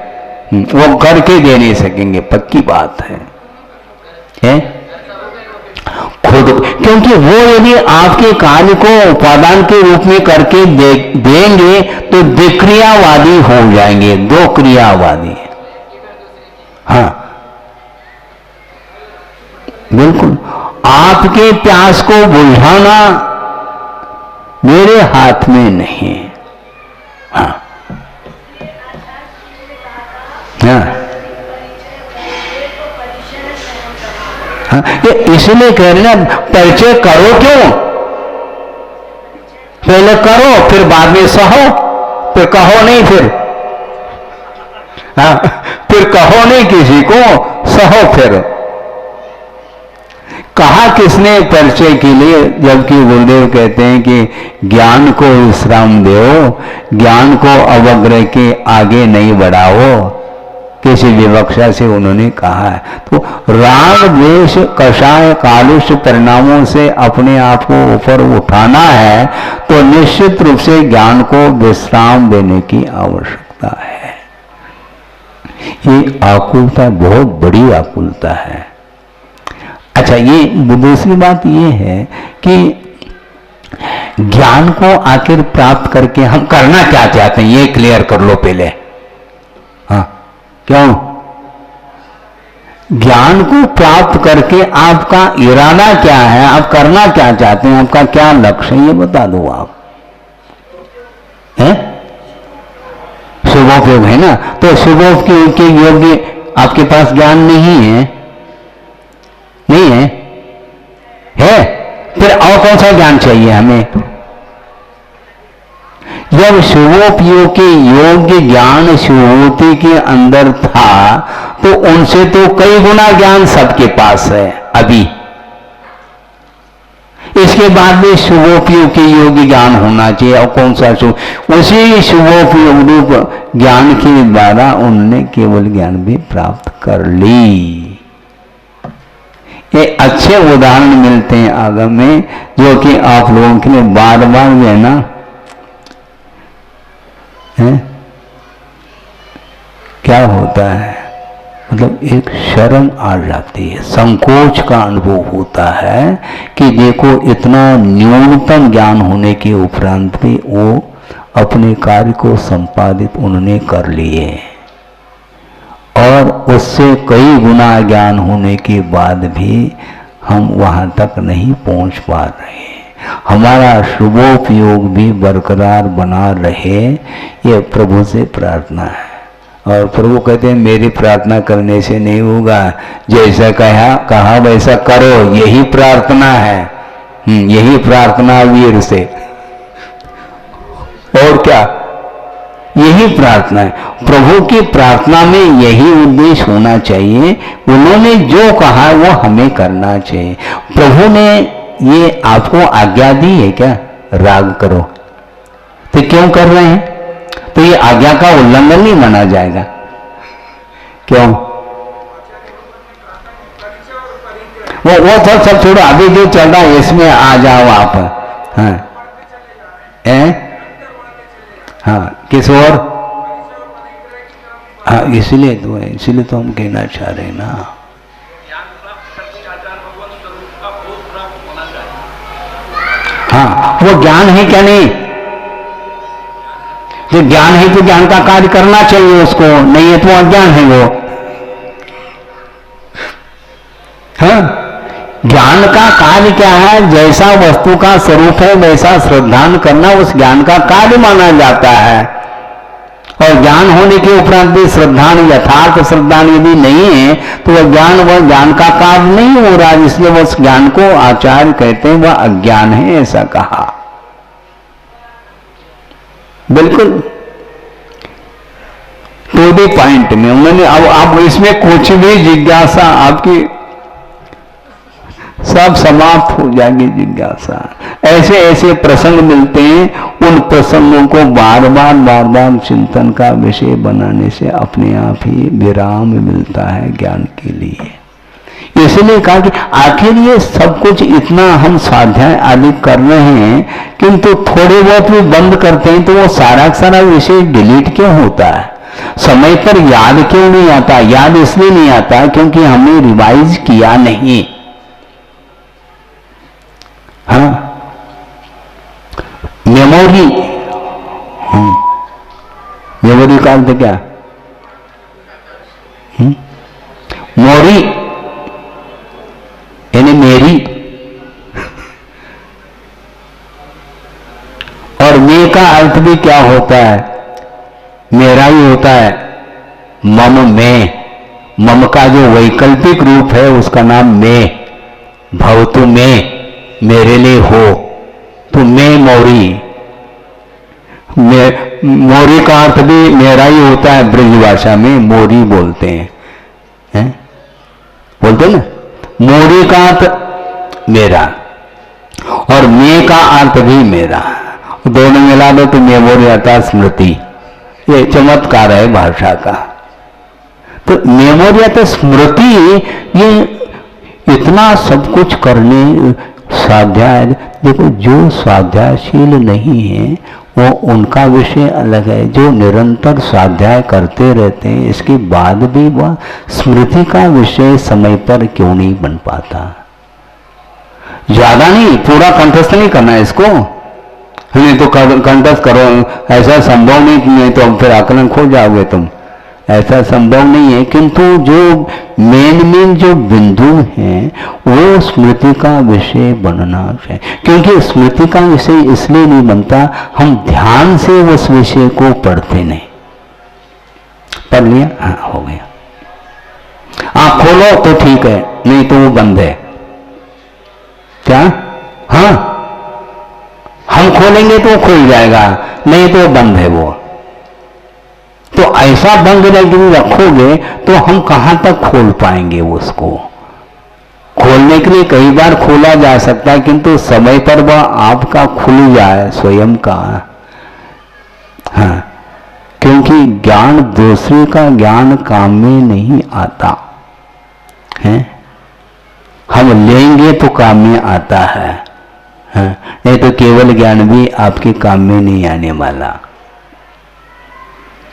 वो करके दे नहीं सकेंगे, पक्की बात है? खुद, क्योंकि वो यदि आपके कार्य को उपादान के रूप में करके देंगे तो द्विक्रियावादी हो जाएंगे, दो क्रियावादी। हाँ बिल्कुल, आपके प्यास को बुझाना मेरे हाथ में नहीं। हाँ हाँ, हाँ, ये इसलिए कह रहे ना, परिचय करो क्यों, पहले करो फिर बाद में सहो, फिर कहो नहीं, फिर कहो नहीं किसी को, सहो फिर। कहा किसने परिचय के लिए, जबकि गुरुदेव कहते हैं कि ज्ञान को विश्राम दो, ज्ञान को अवग्रह के आगे नहीं बढ़ाओ, किसी विवक्षा से उन्होंने कहा है। तो राग द्वेष कषाय कालुष्य परिणामों से अपने आप को ऊपर उठाना है तो निश्चित रूप से ज्ञान को विश्राम देने की आवश्यकता है। ये आकुलता बहुत बड़ी आकुलता है। अच्छा, ये दूसरी बात ये है कि ज्ञान को आखिर प्राप्त करके हम करना क्या चाहते हैं, ये क्लियर कर लो पहले। हाँ, क्यों? ज्ञान को प्राप्त करके आपका इरादा क्या है, आप करना क्या चाहते हैं, आपका क्या लक्ष्य है, ये बता दो आप। है शुभोपयोग है ना, तो शुभोपयोग के योग्य आपके पास ज्ञान नहीं है, नहीं है, है? फिर और कौन सा ज्ञान चाहिए हमें? जब शुभोपयोग के योग्य ज्ञान शुभूति के अंदर था तो उनसे तो कई गुना ज्ञान सबके पास है अभी। इसके बाद भी शुभोपयोग के योग्य ज्ञान होना चाहिए, और कौन सा शुभ, उसी शुभोपयोग रूप ज्ञान के द्वारा उन्होंने केवल ज्ञान भी प्राप्त कर ली। ये अच्छे उदाहरण मिलते हैं आगम में, जो कि आप लोगों के लिए बार बार जो है ना, है? क्या होता है, मतलब एक शर्म आ जाती है, संकोच का अनुभव होता है कि देखो इतना न्यूनतम ज्ञान होने के उपरांत भी वो अपने कार्य को संपादित उन्होंने कर लिए, और उससे कई गुना ज्ञान होने के बाद भी हम वहां तक नहीं पहुंच पा रहे। हमारा शुभोपयोग भी बरकरार बना रहे, ये प्रभु से प्रार्थना है। और प्रभु कहते हैं मेरी प्रार्थना करने से नहीं होगा, जैसा कहा वैसा करो, यही प्रार्थना है। यही प्रार्थना वीर से, और क्या, यही प्रार्थना है। प्रभु की प्रार्थना में यही उद्देश्य होना चाहिए। उन्होंने जो कहा वो हमें करना चाहिए। प्रभु ने ये आपको आज्ञा दी है क्या, राग करो, तो क्यों कर रहे हैं? तो ये आज्ञा का उल्लंघन नहीं माना जाएगा, क्यों? वो तो सब छोड़ो, अभी जो चल रहा है इसमें आ जाओ आप। हाँ हाँ, किस और? हाँ, इसलिए तो हम कहना चाह रहे हैं ना। हाँ, वो ज्ञान है क्या नहीं? जो ज्ञान है तो ज्ञान का कार्य करना चाहिए उसको, नहीं है तो अज्ञान है वो। हाँ, ज्ञान का कार्य क्या है? जैसा वस्तु का स्वरूप है वैसा श्रद्धान करना उस ज्ञान का कार्य माना जाता है। और ज्ञान होने के उपरांत भी श्रद्धान, यथार्थ श्रद्धान यदि नहीं है तो वह ज्ञान का कार्य नहीं हो रहा, इसलिए उस ज्ञान को आचार्य कहते हैं वह अज्ञान है, ऐसा कहा। बिल्कुल तो भी पॉइंट में उन्होंने, अब इसमें कुछ भी जिज्ञासा आपकी सब समाप्त हो जाएगी जिज्ञासा। ऐसे ऐसे प्रसंग मिलते हैं, उन प्रसंगों को बार बार चिंतन का विषय बनाने से अपने आप ही विराम मिलता है ज्ञान के लिए। इसलिए कहा कि आखिर ये सब कुछ इतना हम स्वाध्याय आदि कर रहे हैं, किंतु थोड़े बहुत भी बंद करते हैं तो वो सारा विषय डिलीट क्यों होता है? समय पर याद क्यों नहीं आता? याद इसलिए नहीं आता क्योंकि हमने रिवाइज किया नहीं। हाँ, मेमोरी, मेमोरी का अर्थ क्या? मोरी यानी मेरी, और मे का अर्थ भी क्या होता है? मेरा ही होता है। मम में, मम का जो वैकल्पिक रूप है उसका नाम मैं, भवतु में, मेरे लिए हो, तो मैं मोरी। मोरी का अर्थ भी मेरा ही होता है, ब्रज भाषा में मोरी बोलते हैं, बोलते ना, मोरी का अर्थ मेरा और मैं का अर्थ भी मेरा, दोनों मिला दो तो मेमोरी अर्थात स्मृति। ये चमत्कार है भाषा का। तो मेमोरी अर्थात स्मृति, ये इतना सब कुछ करने स्वाध्याय, देखो जो स्वाध्यायशील नहीं है वो उनका विषय अलग है, जो निरंतर स्वाध्याय करते रहते हैं इसके बाद भी वह स्मृति का विषय समय पर क्यों नहीं बन पाता? ज्यादा नहीं, पूरा कंठस्थ नहीं करना है इसको, नहीं तो कंठस्थ करो, ऐसा संभव नहीं तो फिर आकलन खो जाओगे तुम, ऐसा संभव नहीं है। किंतु जो मेन जो बिंदु हैं वो स्मृति का विषय बनना चाहिए, क्योंकि स्मृति का विषय इसलिए नहीं बनता, हम ध्यान से उस विषय को पढ़ते नहीं। पढ़ लिया, हाँ हो गया, आप खोलो तो ठीक है, नहीं तो वो बंद है। क्या? हाँ, हम खोलेंगे तो खुल जाएगा, नहीं तो बंद है वो। तो ऐसा बंद रखोगे तो हम कहां तक खोल पाएंगे उसको? खोलने के लिए कई बार खोला जा सकता है, किंतु समय पर वह आपका खुल जाए स्वयं का। हाँ, क्योंकि ज्ञान दूसरे का ज्ञान काम में नहीं आता है, हम लेंगे तो काम में आता है। हाँ, नहीं तो केवल ज्ञान भी आपके काम में नहीं आने वाला,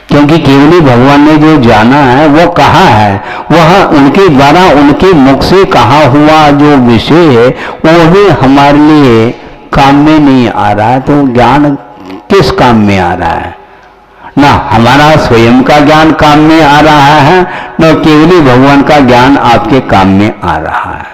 क्योंकि केवली भगवान ने जो जाना है वो कहा है, वह उनके द्वारा उनके मुख से कहा हुआ जो विषय है वो भी हमारे लिए काम में नहीं आ रहा है। तो ज्ञान किस काम में आ रहा है? ना हमारा स्वयं का ज्ञान काम में आ रहा है, न केवली भगवान का ज्ञान आपके काम में आ रहा है।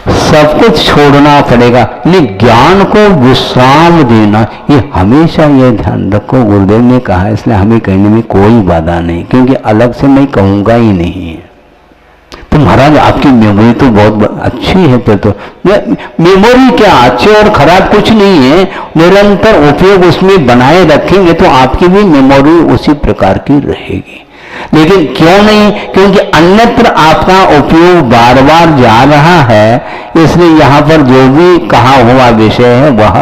सब कुछ छोड़ना पड़ेगा, नहीं ज्ञान को विश्राम देना, ये हमेशा ये ध्यान रखो। गुरुदेव ने कहा, इसलिए हमें कहने में कोई बाधा नहीं, क्योंकि अलग से मैं कहूंगा ही नहीं। तो महाराज आपकी मेमोरी तो बहुत अच्छी है, फिर तो मेमोरी क्या, अच्छे और खराब कुछ नहीं है, निरंतर उपयोग उसमें बनाए रखेंगे तो आपकी भी मेमोरी उसी प्रकार की रहेगी। लेकिन क्यों नहीं? क्योंकि अन्यत्र आपका उपयोग बार बार जा रहा है, इसलिए यहां पर जो भी कहा हुआ विषय है वह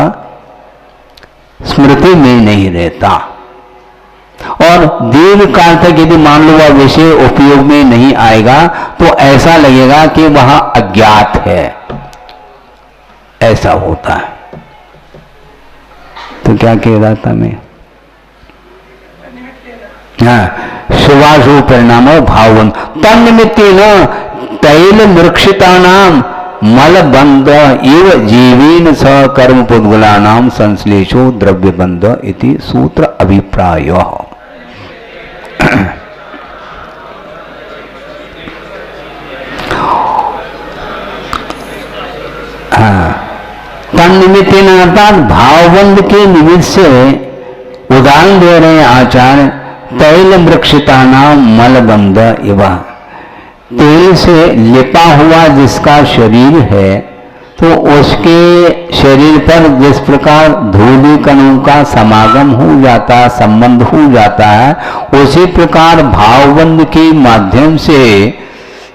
स्मृति में नहीं रहता, और दीर्घ काल तक यदि मान लो वह विषय उपयोग में नहीं आएगा तो ऐसा लगेगा कि वह अज्ञात है, ऐसा होता है। तो क्या कह रहा था मैं? हाँ, शुभाशुभ परिणामों भावन तन्निमित्तेन तैल मृक्षिता नाम मलबंध इव जीवेन स कर्म पुद्गलानाम संश्लेषो द्रव्यबंध इति सूत्र अभिप्राय। तन्निमित्त अर्थात भावबंध के निमित्त से उदाहरण दे रहे हैं आचार्य। तैल वृक्षता नाम मलबंध इव, तेल से लिपा हुआ जिसका शरीर है तो उसके शरीर पर जिस प्रकार धूलि कणों का समागम हो जाता, संबंध हो जाता है, उसी प्रकार भावबंध के माध्यम से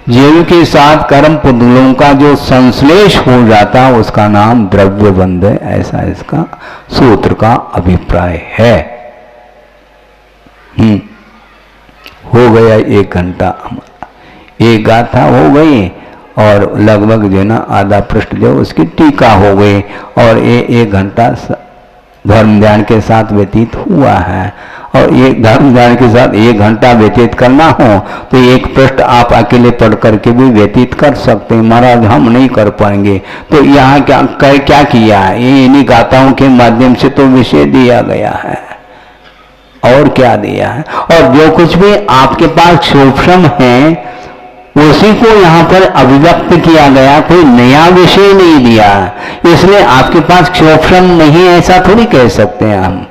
जीव के साथ कर्म पुद्गलों का जो संश्लेष हो जाता है उसका नाम द्रव्य बंध है। ऐसा इसका सूत्र का अभिप्राय है। हो गया 1 घंटा, एक गाथा हो गई और लगभग जो ना आधा पृष्ठ जो उसकी टीका हो गई और ये 1 घंटा धर्म ध्यान के साथ व्यतीत हुआ है। और ये धर्म ध्यान के साथ 1 घंटा व्यतीत करना हो तो 1 पृष्ठ आप अकेले पढ़ करके भी व्यतीत कर सकते हैं। महाराज हम नहीं कर पाएंगे, तो यहाँ क्या किया है, ये इन्हीं गाथाओं के माध्यम से तो विषय दिया गया है और क्या दिया है। और जो कुछ भी आपके पास सूक्ष्म है उसी को यहाँ पर अभिव्यक्त किया गया, कोई नया विषय नहीं दिया। इसलिए आपके पास सूक्ष्म नहीं है ऐसा थोड़ी कह सकते हैं हम।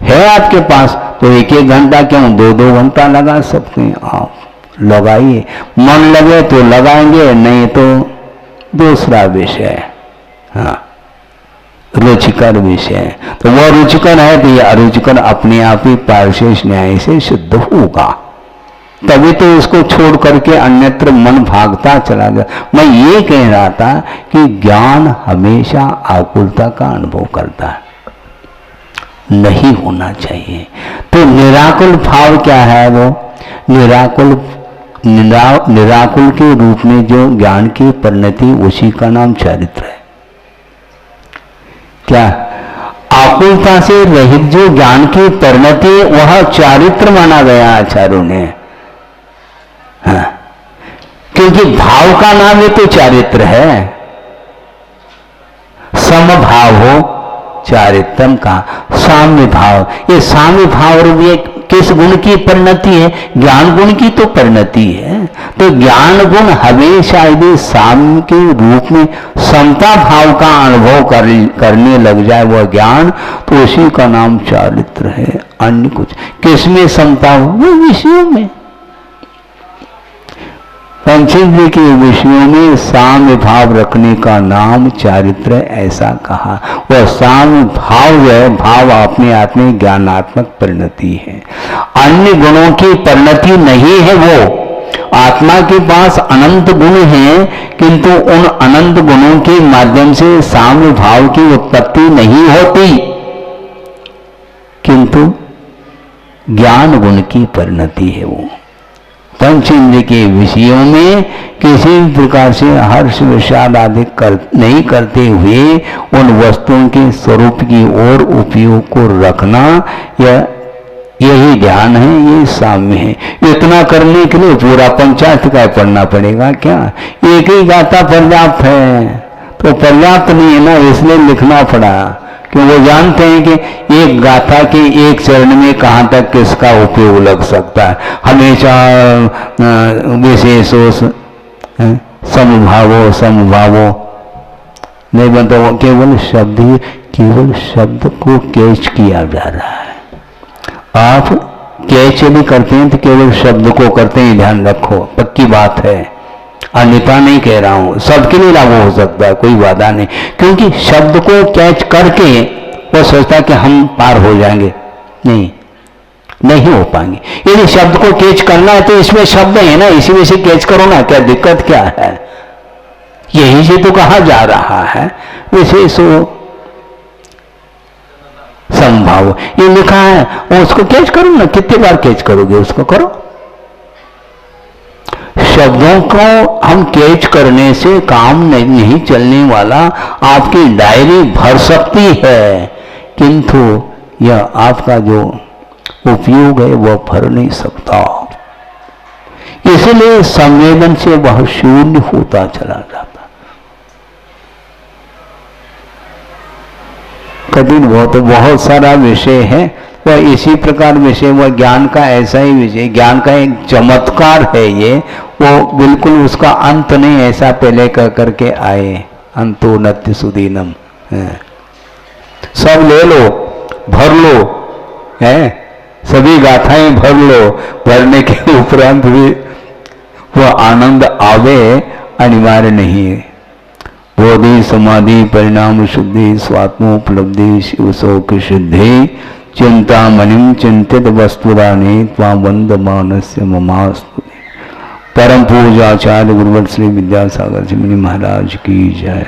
है आपके पास तो 1-1 घंटा क्यों 2-2 घंटा लगा सकते हैं आप। लगाइए, मन लगे तो लगाएंगे, नहीं तो दूसरा विषय। हाँ, रुचिकर विषय तो वह रुचिकर है तो यह अरुचिकर अपने आप ही पारिशेष न्याय से सिद्ध होगा। तभी तो इसको छोड़ करके अन्यत्र मन भागता चला गया। मैं ये कह रहा था कि ज्ञान हमेशा आकुलता का अनुभव करता है, नहीं होना चाहिए। तो निराकुल भाव क्या है? वो निराकुल के रूप में जो ज्ञान की परिणति उसी का नाम चरित्र है। क्या आकुलता से रहित जो ज्ञान की परिणति वह चारित्र माना गया आचार्यों ने। हाँ, क्योंकि भाव का नाम ये तो चारित्र है। समभाव हो चारित्रम का साम्य भाव, ये साम्य भाव रूप ये किस गुण की परिणति है? ज्ञान गुण की तो परिणति है। तो ज्ञान गुण हमेशा यदि साम्य के रूप में समता भाव का अनुभव करने लग जाए वह ज्ञान, तो उसी का नाम चारित्र है। अन्य कुछ किसमें समता हो? वो विषयों में, पंचेंद्रिय के विषयों में साम्य भाव रखने का नाम चारित्र, ऐसा कहा। वह साम्य भाव है, भाव अपने आप में ज्ञानात्मक परिणति है। अन्य गुणों की परिणति नहीं है। वो आत्मा के पास अनंत गुण हैं, किंतु उन अनंत गुणों के माध्यम से साम्य भाव की उत्पत्ति नहीं होती, किंतु ज्ञान गुण की परिणति है। वो पंचेंद्रिय के विषयों में किसी प्रकार से हर्ष विषाद आदि नहीं करते हुए उन वस्तुओं के स्वरूप की ओर उपयोग को रखना, यही ध्यान है, ये साम्य है। इतना करने के लिए पूरा पंचायत का पढ़ना पड़ेगा क्या? एक ही गाथा पर्याप्त है? तो पर्याप्त नहीं है ना, इसलिए लिखना पड़ा कि वो जानते हैं कि एक गाथा के एक चरण में कहाँ तक किसका उपयोग लग सकता है। हमेशा विशेषो समभावो नहीं बनता, वो केवल शब्द को कैच किया जा रहा है। आप कैच यदि करते हैं तो केवल शब्द को करते हैं, ध्यान रखो, पक्की बात है, अन्यथा नहीं कह रहा हूं। सबके लिए लागू हो सकता है, कोई वादा नहीं, क्योंकि शब्द को कैच करके वो सोचता है कि हम पार हो जाएंगे। नहीं हो पाएंगे। यदि शब्द को कैच करना है तो इसमें शब्द है ना, इसी में से कैच करो ना, क्या दिक्कत क्या है? यही से तो कहा जा रहा है विशेषो संभाव, ये लिखा है, उसको कैच करो ना। कितनी बार कैच करोगे? उसको करो। शब्दों को हम कैच करने से काम नहीं चलने वाला। आपकी डायरी भर सकती है, किंतु यह आपका जो उपयोग है वह भर नहीं सकता। इसलिए संवेदन से वह शून्य होता चला जाता। कठिन बहुत सारा विषय है, वह इसी प्रकार विषय, वह ज्ञान का ऐसा ही विषय, ज्ञान का एक चमत्कार है ये, वो बिल्कुल उसका अंत नहीं, ऐसा पहले कह करके आए, अंतो नत्य सुदीनम, सब ले लो, भर लो, है सभी गाथाएं भर लो, भरने के उपरांत भी वह आनंद आवे अनिवार्य नहीं है। बोधि समाधि परिणाम शुद्धि स्वात्मोपलब्धि शिव शोक सिद्धि चिंता मनिम चिंतित वस्तुराने त्वावंद मानस्य ममास्तु। परम पूज्य आचार्य गुरुवर श्री विद्यासागर जी महाराज की जय।